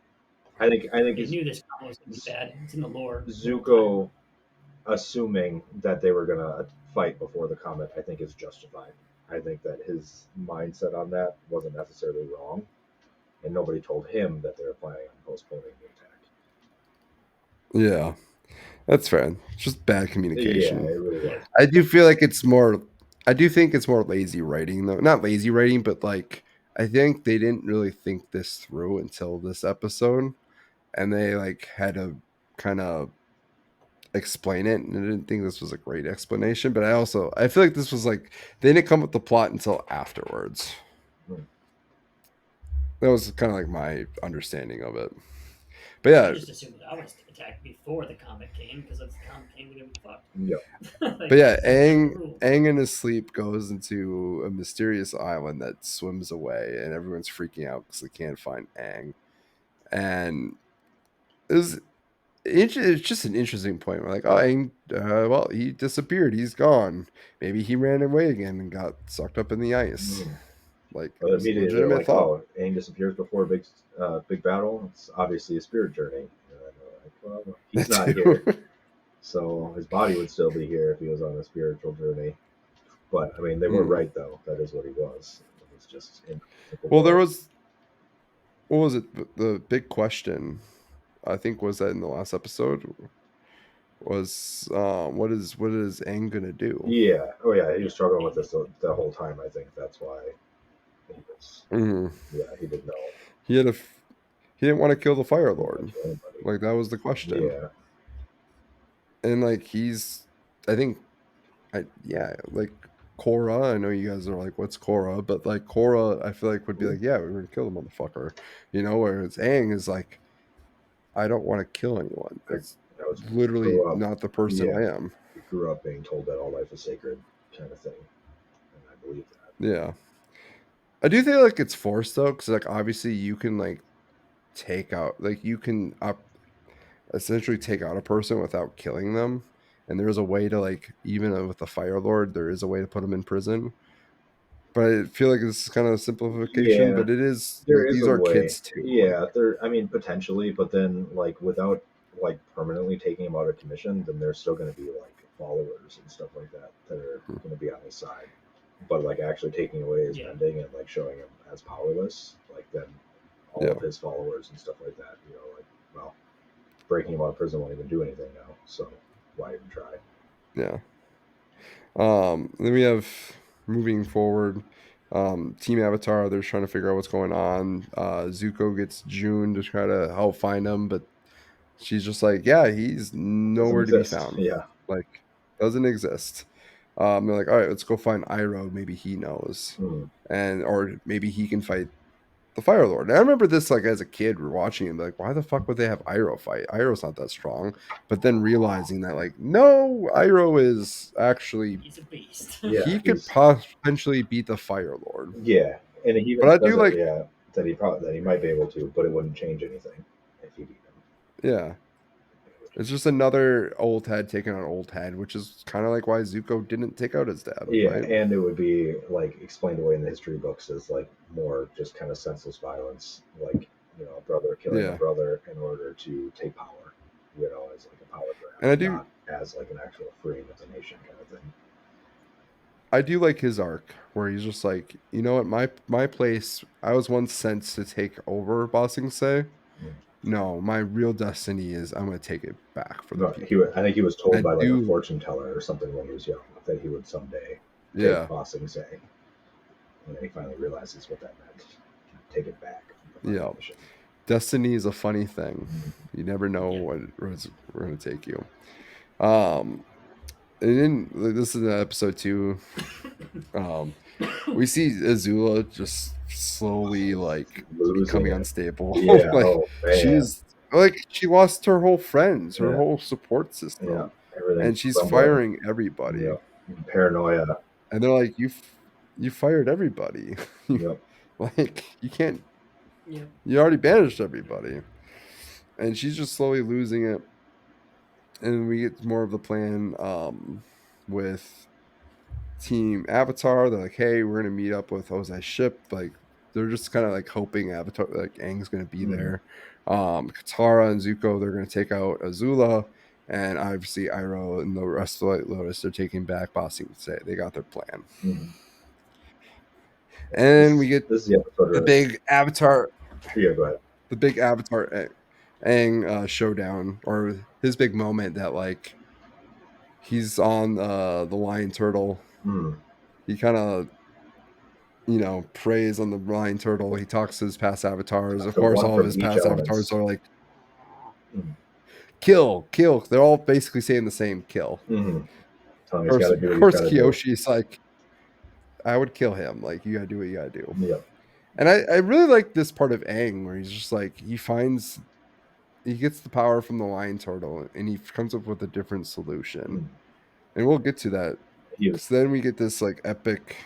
I think They knew this combo was going to be bad. It's in the lore. The whole time. Zuko assuming that they were gonna fight before the comet, I think is justified. I think that his mindset on that wasn't necessarily wrong, and nobody told him that they were planning on postponing the attack. yeah, that's fair. It's just bad Yeah, communication. it really Yeah. was. I do feel like it's more. I do think it's more lazy writing, though. Not lazy writing, but like I think they didn't really think this through until this episode, and they like had to kind of explain it. And I didn't think this was a great explanation, but I feel like this was like they didn't come up with the plot until afterwards. Hmm. That was kind of like my understanding of it. But I yeah, just assumed that I was attacked before the comet came because if the comet came, we'd have been fucked. Yep. but Like yeah, that's not the rule. Aang in his sleep goes into a mysterious island that swims away, and everyone's freaking out because they can't find Aang. And it was it's just an interesting point. We're like, oh, Aang, well, he disappeared. He's gone. Maybe he ran away again and got sucked up in the ice. Mm. Like it But was a immediately they're legitimate like, thought. "Oh, Aang disappears before a big battle. It's obviously a spirit journey." And they're like, well, he's That not too. here, so his body would still be here if he was on a spiritual journey. But I mean, they were Mm. right though. That is what he was. It was just in the Well, there world. was what was it? The big question I think was that in the last episode was what is Aang gonna do? Yeah. Oh yeah. He Yeah, was struggling with Aang this didn't know. the whole time. I think that's why he was. Hmm. Yeah, he didn't know. He had a he didn't want to kill the Fire He didn't want Lord. to kill anybody. Like that was the question. Yeah. And like he's I think yeah, like Korra, I know you guys are like, what's Korra? But like Korra, I feel like would be like, yeah, we're gonna kill the motherfucker. Whereas Aang is like, I don't want to kill anyone. I, That's I was literally grew up. not the person Yeah. I am. He grew up being told that all life is sacred, kind of thing, and I believe that. Yeah. I do feel like it's forced though, because like obviously you can like take out like you can essentially take out a person without killing them. And there's a way to like even with the Fire Lord, there is a way to put him in prison. But I feel like this is kind of a simplification, Yeah, but it is there like is these a are way. kids too. Like, Yeah, there. I mean, potentially, but then like without like permanently taking him out of commission, then there's still going to be like followers and stuff like that that are going to be on his side. But like actually taking away his Yeah, bending and like showing him as powerless, like then all yeah, of his followers and stuff like that, like well, breaking him out of prison won't even do anything now. So why even try? yeah. Then we have moving forward, Team Avatar. They're trying to figure out what's going on. Zuko gets June to try to help find him, but she's just like, yeah, he's Doesn't nowhere to be exist. found. Yeah. Like, doesn't exist. They're like, all right, let's go find Iroh. Maybe he knows, Hmm. or maybe he can fight the Fire Lord. And I remember this like as a kid, we're watching him like, why the fuck would they have Iroh fight? Iroh's not that strong. But then realizing that like, no, Iroh is actually he's a beast. Yeah. he could potentially beat the Fire Lord. Yeah, and he But even I says do it. like, Yeah, that he might be able to, but it wouldn't change anything if he beat him. yeah, it's just another old head taking on old head, which is kind of like why Zuko didn't take out his dad, Yeah, right? and it would be like explained away in the history books as like more just kind of senseless violence, like a brother killing a Yeah, brother in order to take power, as like a power grab, and not as like an actual freeing of the nation kind of thing. I do like his arc where he's just like, you know what, my place. I was once sent to take over Bossing Say. Mm. No, my real destiny is I'm going to take it back for the No, people. I think he was And told I by like a do, fortune teller or something when he was young that he would someday take yeah, Bossing Say. And then he finally realizes what that meant. Take it back from the yeah. Fire Nation. Destiny is a funny thing. Mhm. You never know Yeah, where's we're going to take you. Um, and then like, this is an episode 2. Um, we see Azula just slowly like Losing becoming it. unstable. Yeah. Like Oh man. she's like she lost her whole friends, her Yeah. whole support Yeah. system, Everything's and she's crumbling. firing everybody. Yep. Paranoia. And they're like, you fired everybody. Yep. Like you can't. yeah. You already banished everybody, and she's just slowly losing it. And we get more of the plan with Team Avatar. They're like, hey, we're gonna meet up with Jose's ship. Like they're just kind of like hoping Avatar like Aang's gonna be Mm-hmm. there. Katara and Zuko, they're gonna take out Azula. And obviously Iroh and the rest of White Lotus, they're taking back Bossing Say. They got their plan. Mm-hmm. And we get This is the episode the where big Avatar, yeah, go ahead. the big Avatar Aang showdown, or his big moment that like he's on the lion turtle. Mm. He kind of preys on the lion turtle. He talks to his past avatars. Of The course, one all of from his each past avatars elements. are like, Mm. kill, kill. They're all basically saying the same kill. Mm-hmm. Telling him he's got to Of do what he's course, got to do. Kyoshi's like, I would kill him. Like, you gotta do what you gotta do. Yep. And I really like this part of Aang where he's just like, he finds he gets the power from the lion turtle, and he comes up with a different solution. Mm. And we'll get to that. He was, So then we get this like epic.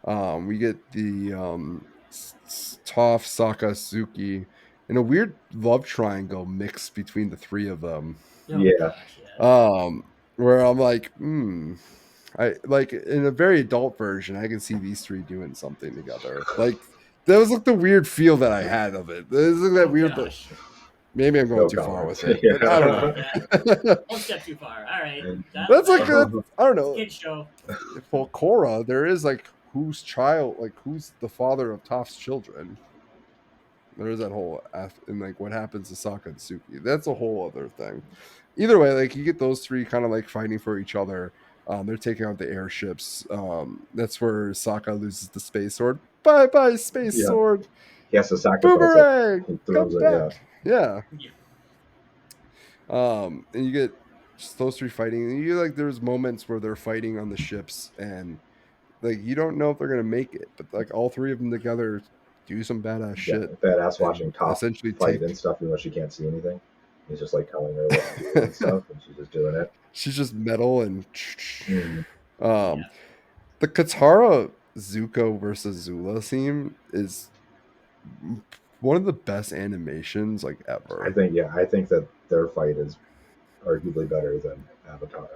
We get the Toph, Sokka, Suki, and a weird love triangle mixed between the three of them. Oh yeah, gosh, yeah. Where I'm like, I like in a very adult version, I can see these three doing something together. Like that was like the weird feel that I had of it. There's like that Oh weird. gosh. Maybe I'm going no too far comment. with it, but I don't Yeah, know. Yeah. yeah. One step too far. All right. And, That's like That's a, I don't know. kid show. For Korra, there is like whose child, like who's the father of Toph's children. There is that whole and like what happens to Sokka and Suki. That's a whole other thing. Either way, like you get those three kind of like fighting for each other. They're taking out the airships. That's where Sokka loses the space sword. Bye bye, space yeah, sword. he has to sacrifice it. Boomerang. He throws Come it. Yeah. back. Yeah. Yeah. And you get just those three fighting. And you like there's moments where they're fighting on the ships, and like you don't know if they're gonna make it, but like all three of them together do some badass Yeah, shit badass watching and Toph essentially fight and take. stuff, even though she can't see anything. He's just like telling her what to do and stuff, and she's just doing it. She's just metal and Mm. um Yeah. the Katara Zuko versus Zula scene is one of the best animations like ever. I think that their fight is arguably better than Avatar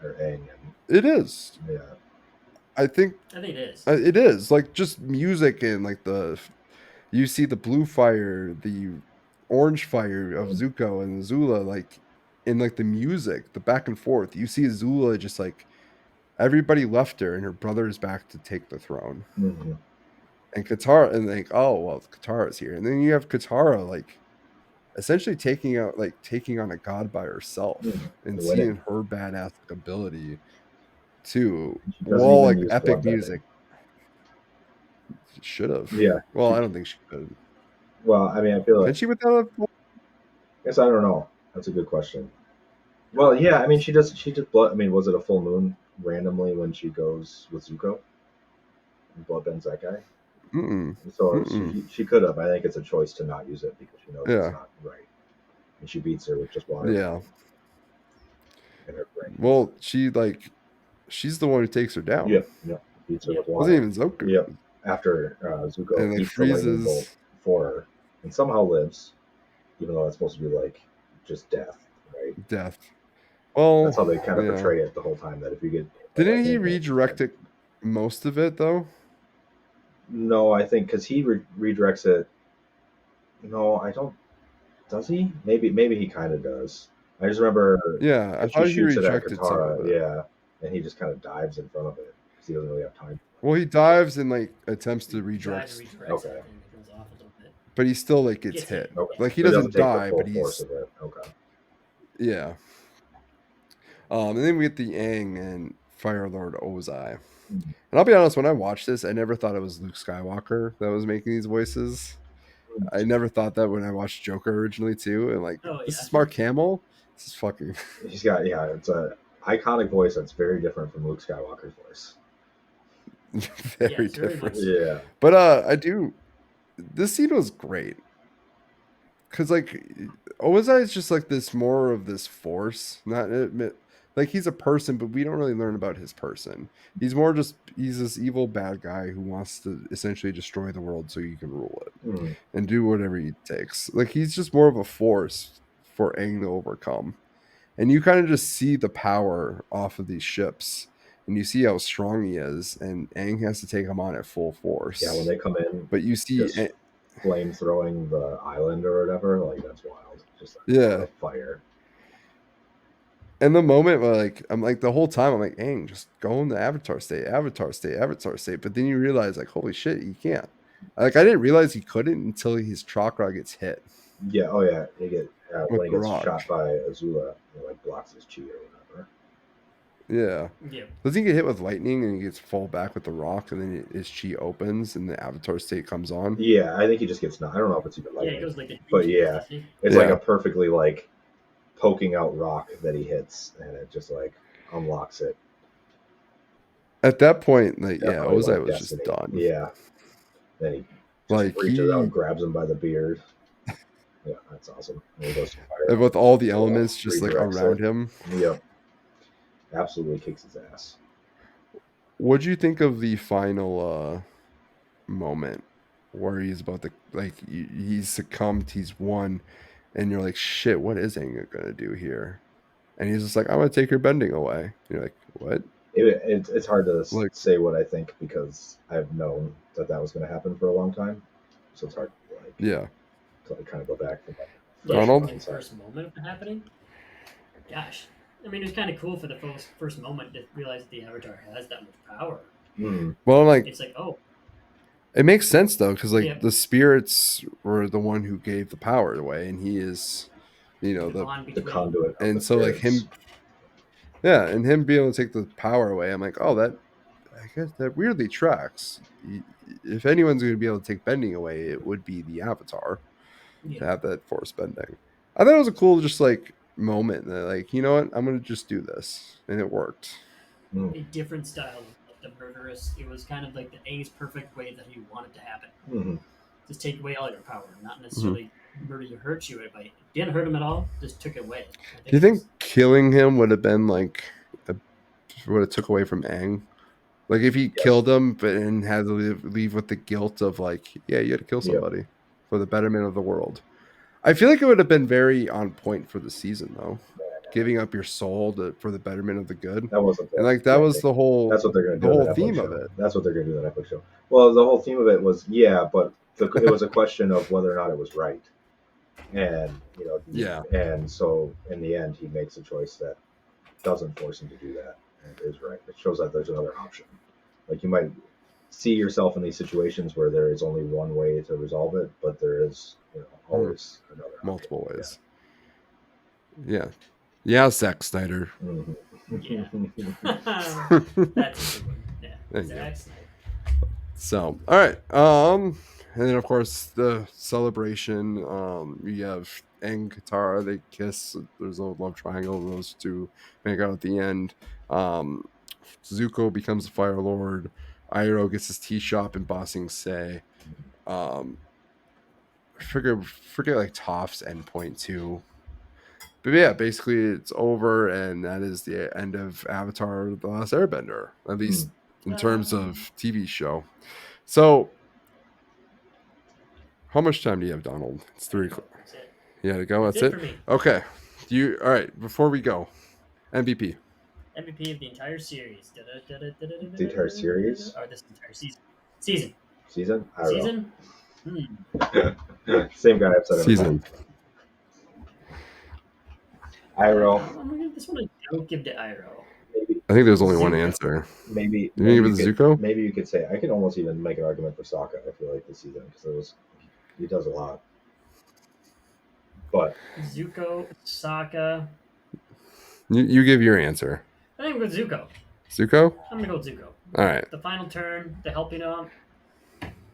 or Aang, and It is. yeah, I think I think it is. it is like just music and like the you see the blue fire, the orange fire of mm, Zuko and Zula like in like the music, the back and forth. You see Zula just like everybody left her and her brother is back to take the throne. mm, And Katara and like, oh well, Katara's here. And then you have Katara like essentially taking on a god by herself and winning. seeing her badass ability too. She doesn't Well, even like use epic bloodbending. music. She should have. Yeah, Well, I don't think she could. well, I mean, I feel Can like she without a I guess I don't know. That's a good question. Well, yeah, I mean, she does. She just blood. I mean, was it a full moon randomly when she goes with Zuko and bloodbends that guy? mm-mm, So mm-mm. she could have. I think it's a choice to not use it because she knows it's Yeah. not right. And she beats her with just water Yeah. in her brain. Well, she's the one who takes her down. Yep, yep. Beats her Yep. with It wasn't water. even Zoku. Yep. After Zuko And like eats the lightning bolt freezes for her and somehow lives, even though it's supposed to be like just death, right? death. That's Well, how they kind of yeah. portray it the whole time. That if you get a Didn't he lightning bolt, you die. redirect it most of it though? No, I think because he redirects it. No, I don't. Does he? Maybe he kind of does. I just remember Yeah, I she thought he shoots it at rejected some of Katara, it. yeah, and he just kind of dives in front of it because he doesn't really have time. Well, he dives and like attempts to He tries redirect, and redirects Okay, it and it goes off a little bit. but he still like gets Gets hit. hit. okay, Like he so he doesn't doesn't take the die, full but force he's of it. Okay, yeah. And then we get the Aang and Fire Lord Ozai. mm-hmm. And I'll be honest, when I watched this, I never thought it was Luke Skywalker that was making these voices. I never thought that when I watched Joker originally too. And like, Oh this yeah. is Mark Hamill. This is fucking He's got it's a iconic voice that's very different from Luke Skywalker's voice. very Yes, very much different. so. Yeah, But I do. This scene was great because like Ozai is just like this more of this force. Not admit like he's a person, but we don't really learn about his person. He's this evil bad guy who wants to essentially destroy the world so you can rule it mm, and do whatever he takes. Like he's just more of a force for Aang to overcome. And you kind of just see the power off of these ships and you see how strong he is and Aang has to take him on at full yeah. When force. they come in, But you see just flame throwing the island or whatever, like that's wild. Just that cloud yeah. of fire. And the moment where like I'm like the whole time I'm like, Aang, just go in the Avatar state, Avatar state, Avatar state. But then you realize like, holy shit, he can't. Like I didn't realize he couldn't until his chakra gets hit Yeah, oh yeah. with When he the gets rock. shot by Azula, it like blocks his chi or whatever. Yeah. Yeah. Doesn't he get hit with lightning and he gets fall back with the rock and then his chi opens and the Avatar state comes on? Yeah, I think he just gets. I don't know if it's even Yeah, it lightning, goes like a but ninja, yeah, doesn't he? it's like Yeah. a perfectly like poking out rock that he hits, and it just like unlocks it. At that point, like yeah, Definitely Ozai like was destiny. just done. Yeah. Then he just Like reaches out, he grabs him by the beard, Yeah, that's awesome. And he goes to fire with all the so elements just like redirects around it. him. Yep, absolutely kicks his ass. What'd you think of the final moment where he's about to he's succumbed, he's won, and you're like, shit, what is Aang gonna do here? And he's just like, I'm gonna take your bending away. And you're like, what? It's hard to Like, say what I think because I've known that was going to happen for a long time, so it's hard yeah, to kind of go back from that fresh Yeah, Donald. like mindset. first moment of it happening. Gosh, I mean, it was kind of cool for the first moment to realize that the Avatar has that much power. Mm, Well, like, It's like, oh, it makes sense though, because like yeah, the spirits were the one who gave the power away, and he is, the the bond the between. conduit of the and so like spirits. him, yeah, and him being able to take the power away, I'm like, oh, that I guess that weirdly tracks. If anyone's going to be able to take bending away, it would be the Avatar to Yeah, have that force bending. I thought it was a cool, just like moment that, like, you know what, I'm going to just do this, and it worked. Mm, a different style of the murderous. It was kind of like the Aang's perfect way that he wanted to happen. mm, Just take away all your power, not Mm-hmm. necessarily murder you, hurt you. It didn't hurt him at all. Just took it away. I Do you think think killing him would have been like a, what it took away from Aang? Like if he yes. killed him, but and had to leave with the guilt of like, yeah, you had to kill Yep. somebody for the betterment of the world. I feel like it would have been very on point for the season, though, giving up your soul for the betterment of the good, That wasn't and the like that was ending. the That's what they're going to do in whole the Netflix theme of show. it. That's what they're going to do in the Netflix show. Well, the whole theme of it was but it was a question of whether or not it was right, and Yeah, and so in the end, he makes a choice that doesn't force him to do that, and it is right. It shows that there's another option. Like you might see yourself in these situations where there is only one way to resolve it, but there is always another option. multiple ways. Yeah, yeah, Zack Snyder. Yeah. Yeah, Mhm. that's a good one. Yeah, Thank you. Zack Snyder. So, all right. And then of course the celebration. You have Aang, Katara, they kiss. There's a love triangle. Those two make out at the end. Um, Zuko becomes the Fire Lord. Iroh gets his tea shop in Ba Sing Se. Um, forget like Toph's endpoint too. But yeah, basically it's over, and that is the end of Avatar: The Last Airbender, at least in terms of TV show. So, how much time do you have, Donald? It's 3 o'clock. That's it. Yeah, to go. That's That's it it. for me. Okay. All right? Before we go, MVP. MVP of the entire series. The entire series? Or this entire season. Season. Season? I don't Season? know. Same guy I've said every time. Season. Iroh. I'll give to Iroh. Maybe. I think there's only one Zuko. answer. Maybe. You think it was Zuko? Maybe you could say. I could almost even make an argument for Sokka. I feel like this season because he does a lot. But Zuko, Sokka. You give your answer. I think I'm going with Zuko. Zuko. I'm gonna go with Zuko. All right. The final turn, the helping him,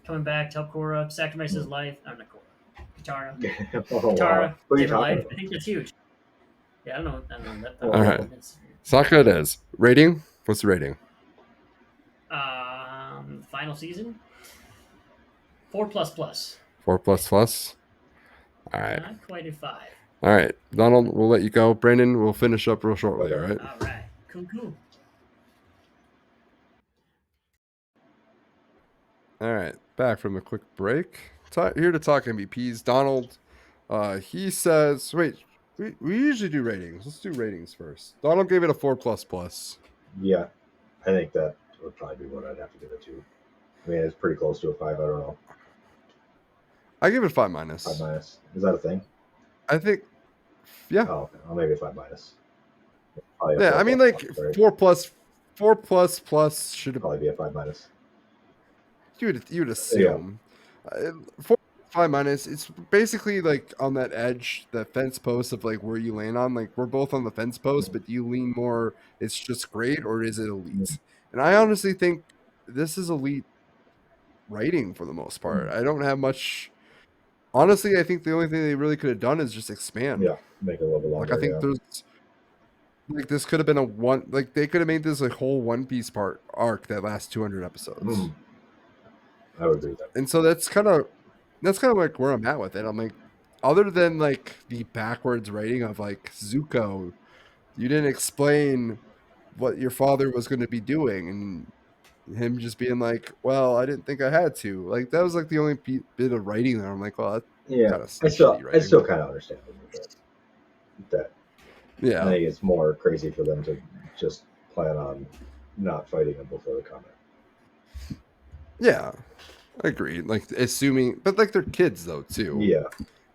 coming back to help Korra, sacrifice his life. I'm not Korra. Katara. oh, Katara, wow. Who are you save her life. talking I think that's huge. Yeah, I don't know. All right. Sokka it is. Rating? What's the rating? Final season. 4++. 4++. All right. Not quite a 5. All right, Donald. We'll let you go. Brandon, we'll finish up real shortly. Okay. All right. All right. Cool. All right, back from a quick break. Here to talk MVPs. Donald, he says, wait, we usually do ratings. Let's do ratings first. Donald gave it a 4++. Yeah, I think that would probably be what I'd have to give it to. I mean, it's pretty close to a 5. I don't know. I give it 5 minus. 5 minus. Is that a thing? I think, yeah. Oh, okay. Well, maybe a 5 minus. Probably a Yeah, 4 I mean, plus, like, right? 4++ should have, Probably be a 5 minus. you'd assume. 4, 5 minus, it's basically like on that edge, that fence post of like where you land on. Like, we're both on the fence post, but do you lean more, it's just great, or is it elite? And I honestly think this is elite writing for the most part. I don't have much. Honestly, I think the only thing they really could have done is just expand. Yeah, make it a little bit longer. Like, I think there's like this could have been a one. Like, they could have made this a whole One Piece part arc that lasts 200 episodes. I would agree with that. And so that's kind of like where I'm at with it. I'm like, other than like the backwards writing of like Zuko, you didn't explain what your father was going to be doing, and him just being like, "Well, I didn't think I had to." Like that was like the only bit of writing there. I'm like, "Well, that's Yeah, kind of I shitty writing." still kind of understand a little bit that. I Yeah, think it's more crazy for them to just plan on not fighting him before the comet. yeah, I agree. Like assuming, but like they're kids though too. Yeah.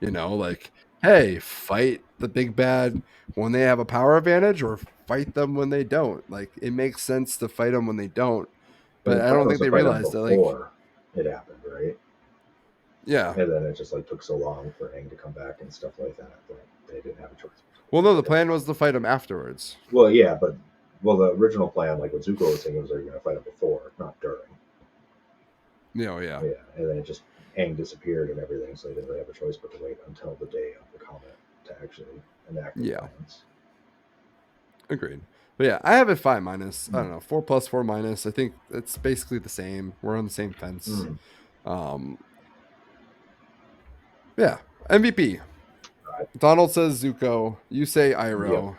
You know, like, hey, fight the big bad when they have a power advantage, or fight them when they don't. Like it makes sense to fight them when they don't, But but the I plan don't was think to they fight him realized that. Like, before it happened, right? yeah. And then it just like took so long for Aang to come back and stuff like that that they didn't have a choice Well, but to no, the fight him. plan was to fight them afterwards. Well, yeah, but the original plan, like what Zuko was saying, was they were going to fight him before, not during. You know, yeah. Yeah, and then it just Aang disappeared and everything, so they didn't really have a choice but to wait until the day of the comet to actually enact their Yeah. plans. Agreed. But yeah, I have it 5 minus. I Mm. don't know, 4 plus, 4 minus. I think it's basically the same. We're on the same fence. Mm. Um, yeah. MVP. Right. Donald says Zuko. You say Yep. Iroh.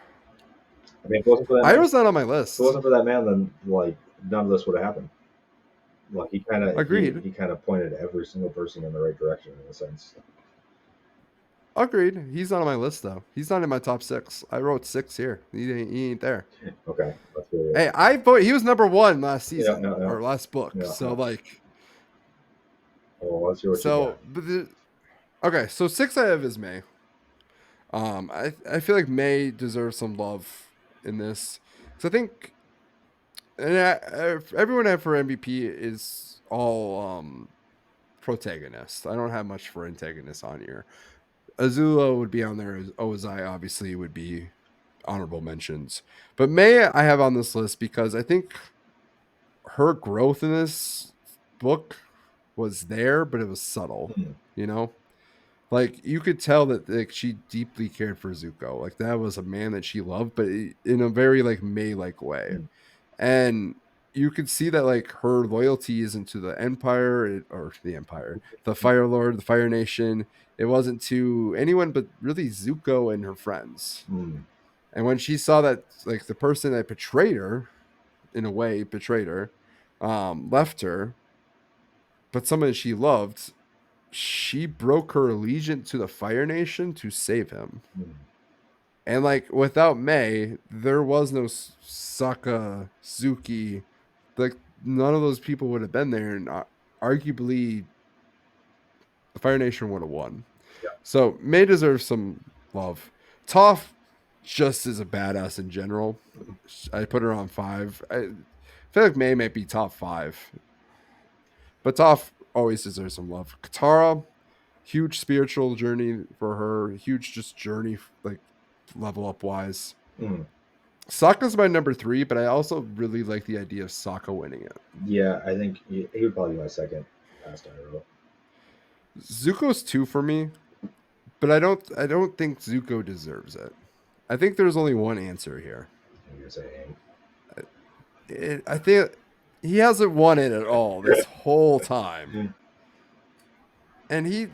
I mean, if it wasn't for that man, Iroh's not on my if it list. wasn't for that man, then like none of this would have happened. Like Agreed. he kind of pointed every single person in the right direction in a sense. Agreed. He's not on my list though. He's not in my top 6. I wrote 6 here. He ain't there. Okay, that's really Hey, I vote. He was number 1 last yeah, season yeah, yeah, or last book. yeah, So yeah. like, Well, let's see what you got. so okay. So 6 I have is May. I feel like May deserves some love in this because I think and everyone I have for MVP is all protagonist. I don't have much for antagonist on here. Azula would be on there. Ozai obviously would be honorable mentions, but May I have on this list because I think her growth in this book was there, but it was subtle. Hmm. You know, like you could tell that like she deeply cared for Zuko. Like that was a man that she loved, but in a very like May like way. Hmm. And you could see that like her loyalty isn't to the Empire or the Empire, the Fire Lord, the Fire Nation. It wasn't to anyone but really Zuko and her friends. Hmm. And when she saw that like the person that betrayed her, in a way, betrayed her, left her, but someone she loved, she broke her allegiance to the Fire Nation to save him. Hmm. And like without May, there was no Sokka, Suki. Like none of those people would have been there, and arguably the Fire Nation would have won. Yeah. So May deserves some love. Toph just is a badass in general. I put her on 5. I feel like May might be top 5, but Toph always deserves some love. Katara, huge spiritual journey for her. Huge just journey like level up wise. Hmm. Sokka's my number 3, but I also really like the idea of Sokka winning it. Yeah, I think he would probably be my second past Iroh. Zuko's 2 for me, but I don't think Zuko deserves it. I think there's only one answer here. I'm gonna say Aang. I think he hasn't won it at all this whole time, Hmm. and he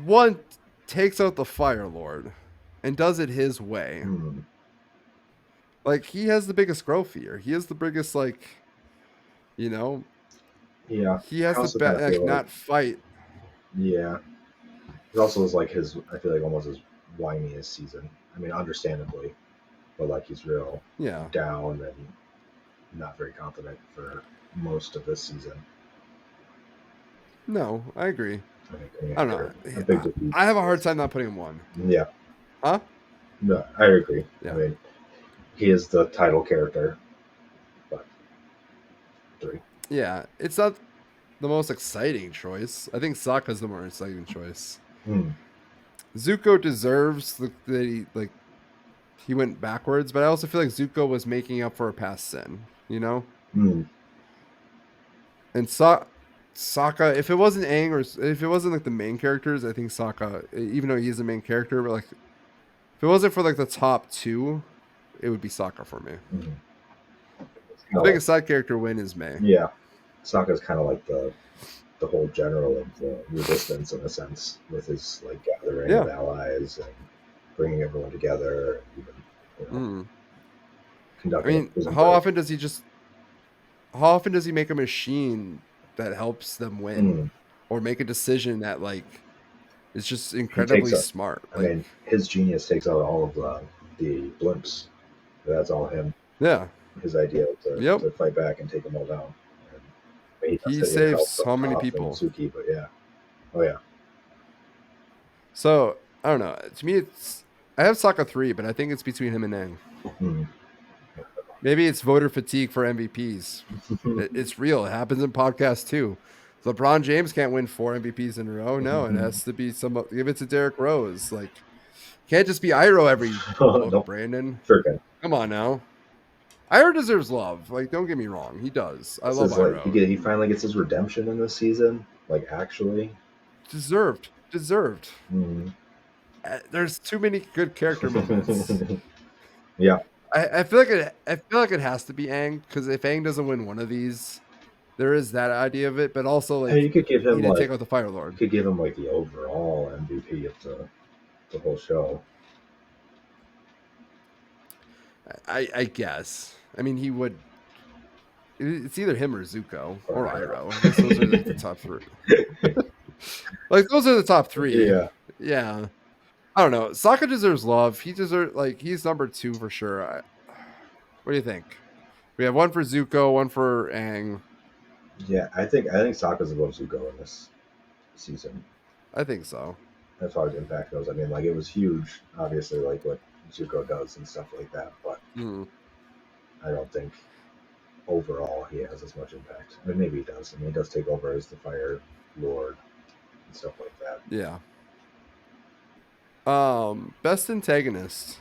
one takes out the Fire Lord and does it his way. Hmm. Like he has the biggest growth here. He has the biggest like, you know, Yeah, he I has the also kind best of like feel like not fight. yeah. It also is like his. I feel like almost his whiniest season. I mean, understandably, but like he's real Yeah. down and not very confident for most of this season. No, I agree. I think coming I don't after a know. big defeat. I have a hard time not putting him 1. Yeah, Huh? no, I agree. I Yeah. mean, he is the title character, but 3. Yeah. It's not the most exciting choice. I think Sokka's the more exciting choice. Hmm. Zuko deserves that he like he went backwards, but I also feel like Zuko was making up for a past sin, you know? Hmm. And Sokka, if it wasn't Aang or if it wasn't like the main characters, I think Sokka, even though he's the main character, but like if it wasn't for like the top 2, it would be Sokka for me. Hmm. The biggest side character win is May. Yeah, Sokka's kind of like the the whole general of the resistance in a sense, with his like gathering of Yeah. allies and bringing everyone together, and even Mm. I conducting a mean, prison break. how often does he make a machine that helps them win Mm. or make a decision that like is just He takes incredibly up. smart? I Like, mean, his genius takes out all of the blimps. That's all him. yeah. His idea Yep. to fight back and take them all down. And, I mean, he does He it with help saves from how many Toph and people? Suki, but yeah. Oh yeah. So I don't know. To me, it's I have Sokka 3, but I think it's between him and Aang. Mm. Maybe it's voter fatigue for MVPs. It's real. It happens in podcasts too. LeBron James can't win 4 MVPs in a row. No, it has to be some. Give it to Derrick Rose. Like, can't just be Iroh every book. Nope. Brandon, Sure can. come on now. Iroh deserves love. Like, don't get me wrong, he does. I This love is like Iroh. he finally gets his redemption in this season. Like actually. Deserved. Mm. There's too many good character moments. Yeah. I feel like it has to be Aang because if Aang doesn't win one of these, there is that idea of it. But also, Hey, like, you could give he him didn't like take out the Fire Lord. the overall MVP of the whole show. I guess. I mean, he would. It's either him or Zuko Or or Iroh. Iroh. I guess those are like the top three. Like those are the top three. Yeah. Yeah. I don't know. Sokka deserves love. He deserves like he's number 2 for sure. What do you think? We have one for Zuko, one for Aang. Yeah, I think Sokka's above Zuko in this season I think so. as far as impact goes. I mean, like it was huge, obviously, like what Zuko does and stuff like that. But Mm, I don't think overall he has as much impact. I mean, maybe he does. I mean, he does take over as the Fire Lord and stuff like that. yeah. Best antagonist.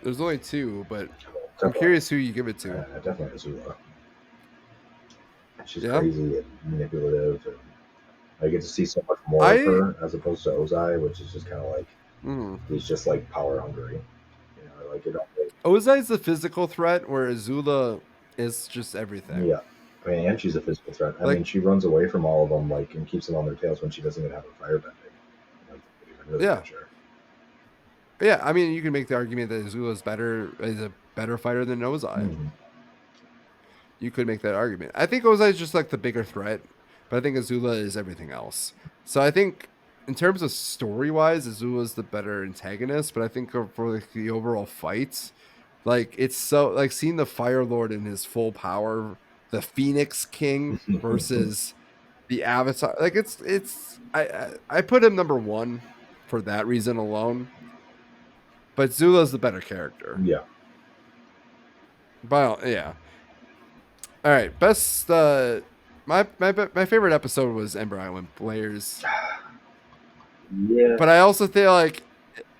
There's only 2, but I'm Definitely, curious who you give it to. definitely Azula. She's Yeah. crazy and manipulative, and I get to see so much more of I her as opposed to Ozai, which is just kind of like mm, he's just like power hungry. Like it. Ozai's the physical threat, where Azula is just everything. Yeah. I mean, and she's a physical threat. I mean, Like, she runs away from all of them, like, and keeps them on their tails when she doesn't even have a fire bending. Like, they even really yeah, catch her. yeah. I mean, you can make the argument that is a better fighter than Ozai. Mm-hmm. You could make that argument. I think Ozai is just like the bigger threat, but I think Azula is everything else. So I think in terms of story wise, Azula is the better antagonist. But I think for like the overall fights, like it's so like seeing the Fire Lord in his full power, the Phoenix King versus the Avatar. Like I put him number 1 for that reason alone. But Zula's the better character. Yeah. But yeah. All right, best. My favorite episode was Ember Island Players, Yeah. but I also feel like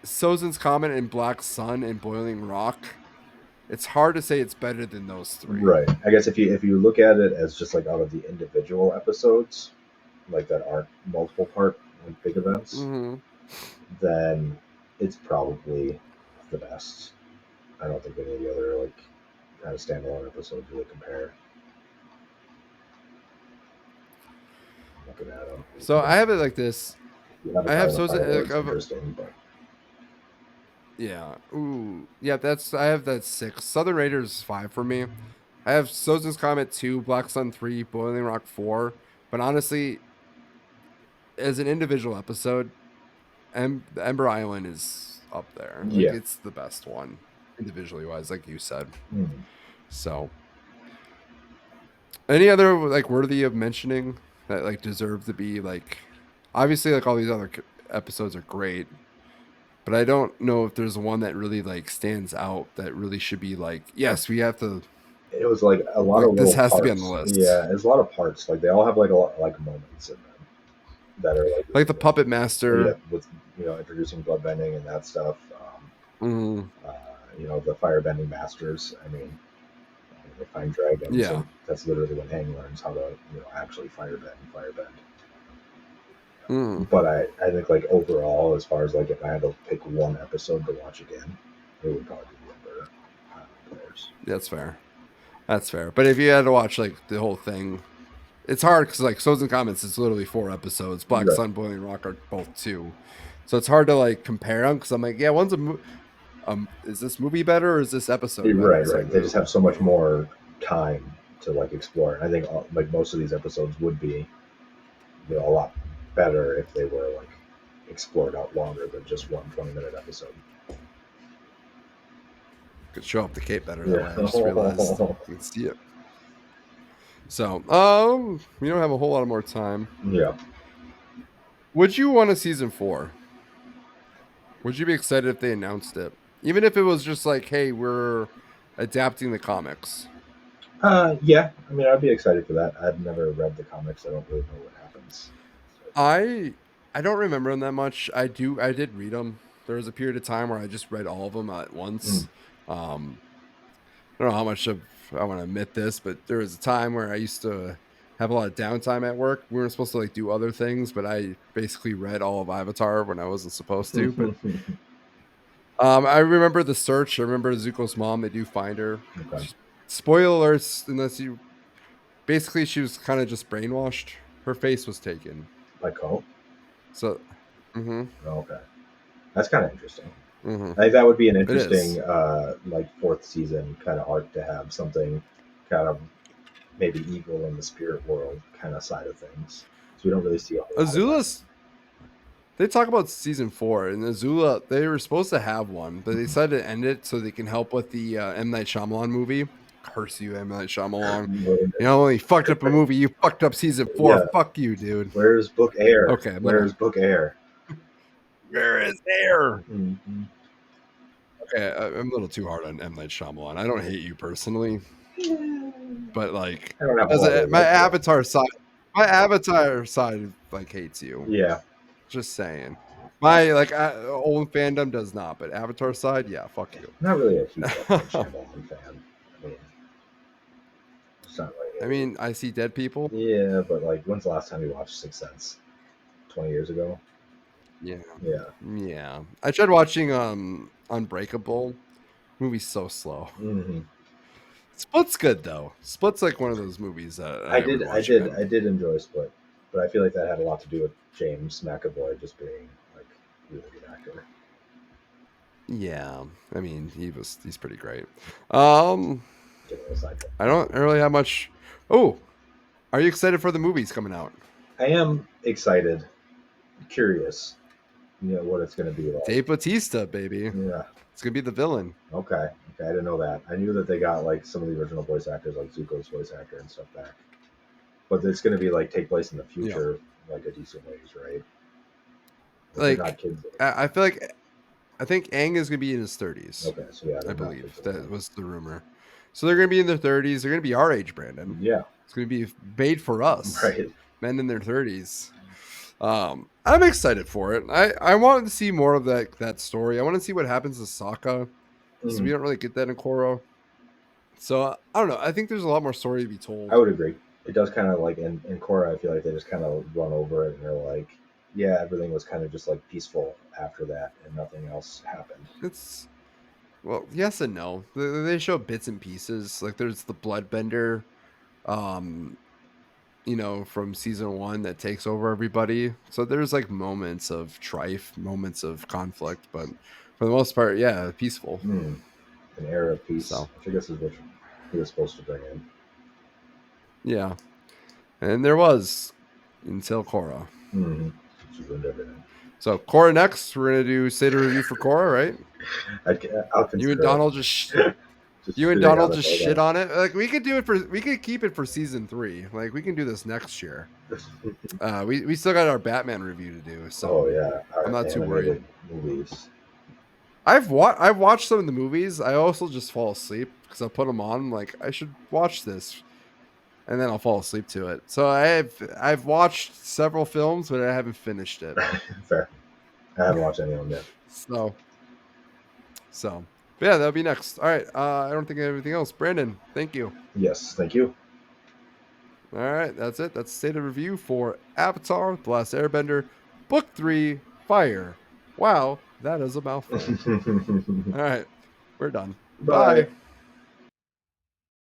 Sozin's Comet and Black Sun and Boiling Rock. It's hard to say it's better than those 3. Right. I guess if you look at it as just like out of the individual episodes, like that aren't multiple part like big events, Mm-hmm. then it's probably the best. I don't think any of the other like kind of standalone episodes really compare. I'm looking at them. So I have it like this. You have a I have time of Sozin. Fire Lord's interesting, but Yeah. Ooh. Yeah. I have that 6. Southern Raiders 5 for me. I have Sozin's Comet 2, Black Sun 3, Boiling Rock 4. But honestly, as an individual episode, the Ember Island is up there. Like yeah. it's the best one individually wise, like you said. Mm. So, any other like worthy of mentioning that like deserve to be like? Obviously, like all these other episodes are great, but I don't know if there's one that really like stands out that really should be like, yes, we have to. It was like a lot of Like this little has to be on the parts. list. Yeah, there's a lot of parts. Like they all have like a lot like moments in them that are like Like the Puppet yeah, Master. with introducing bloodbending and that stuff. Mm, Uh, the firebending masters. I mean, they find dragons, yeah. and that's literally when Hang learns how to actually firebend. Mm, But I think like overall, as far as like if I had to pick one episode to watch again, it would probably be Ember Players. that's fair. That's fair. But if you had to watch like the whole thing, it's hard because like Swords and Comets is literally 4 episodes. Black Right. Sun, Boiling Rock are both 2, so it's hard to like compare them because I'm like, yeah, one's is this movie better or is this episode better? Right, It's like, right. They just have so much mm. more time to like explore. And I think like most of these episodes would be, a lot better if they were like explored out longer than just one 20-minute episode. Could show up the cape better that Yeah. way. I just realized you can see it. So, we don't have a whole lot of more time. Yeah. Would you want a season 4? Would you be excited if they announced it? Even if it was just like, hey, we're adapting the comics. Yeah. I mean, I'd be excited for that. I've never read the comics. I don't really know what happens. I don't remember them that much. I did read them. There was a period of time where I just read all of them at Mm. once. Um, I don't know how much of I want to admit this, but there was a time where I used to have a lot of downtime at work. We weren't supposed to like do other things, but I basically read all of Avatar when I wasn't supposed to. But I remember the search. I remember Zuko's mom. They do find her. Okay. Spoiler alerts, unless you basically she was kind of just brainwashed. Her face was taken. Like Cole? So, mm-hmm, Okay. That's kind of interesting. mm-hmm. I think that would be an It is. interesting, like fourth season kind of arc to have something kind of maybe evil in the spirit world kind of side of things. So we don't really see a whole lot of that. Azula's. They talk about season 4, and Azula. They were supposed to have one, but they decided to end it so they can help with the M Night Shyamalan movie. Curse you, M Night Shyamalan! You know, when you fucked up a movie, you fucked up season 4. Yeah. Fuck you, dude. Where's Book Air? Okay, I'm Where's gonna. Book Air? Where is air? Mm-hmm. Okay, I'm a little too hard on M Night Shyamalan. I don't hate you personally, but like, I don't have a as lot of my like it. Avatar side like hates you. Yeah. Just saying. My like old fandom does not, but Avatar side, yeah, fuck you. I'm not really a huge Shyamalan fan. I mean, it's not like I mean, I see dead people. yeah, but like, when's the last time you watched Sixth Sense? 20 years ago? Yeah, Yeah. yeah. I tried watching Unbreakable. Movie's so slow. Mm-hmm. Split's good though. Split's like one of those movies that I would watch I again. did enjoy Split, but I feel like that had a lot to do with James McAvoy just being like a really good actor. Yeah, I mean he's pretty great. Getting aside from I don't really have much. Oh, are you excited for the movies coming out? I am excited, curious, what it's going to be Dave like. Bautista, baby. Yeah. It's gonna be the villain. Okay. Okay. I didn't know that. I knew that they got like some of the original voice actors, like Zuko's voice actor and stuff back. But it's going to be like take place in the future, like a decent ways, right? They're not Like kids. I feel like I think Aang is gonna be in his 30s. Okay. So yeah, I they're not believe kids that anymore. was the rumor. So they're gonna be in their 30s. They're gonna be our age, Brandon. Yeah. It's gonna be made for us, Right. men in their 30s. I'm excited for it. I wanted to see more of that story. I want to see what happens to Sokka. So we Mm, don't really get that in Korra. So I don't know. I think there's a lot more story to be I told. would agree. It does kind of like in Korra, I feel like they just kind of run over it and they're like, yeah, everything was kind of just like peaceful after that and nothing else happened. It's well, yes and no. They show bits and pieces. Like there's the Bloodbender, um, from season 1 that takes over everybody. So there's like moments of strife, moments of conflict, but for the most part, yeah, peaceful. Mm, an era of peace, So which I guess is what he was supposed to bring in. yeah, and there was until Korra. Mm-hmm. She ruined everything. So Korra next, we're gonna do state of review for Korra, right? I'll You and consider Donald just you and shitting on Donald it just all shit on it. Like we could keep it for season 3. Like we can do this next year. day. We still got our Batman review to do, Oh so yeah, I'm our not too worried. animated movies. I've watched some of the movies. I also just fall asleep because I'll put them on. I'm like I should watch this, and then I'll fall asleep to it. So I've watched several films, but I haven't finished it. Fair. I haven't watched any of them yet. So but yeah, that'll be next. All right. I don't think I have anything else. Brandon, thank you. Yes, thank you. All right, that's it. That's state of review for Avatar: The Last Airbender, Book 3, Fire. Wow, that is a mouthful. All right, we're done. Bye. Bye.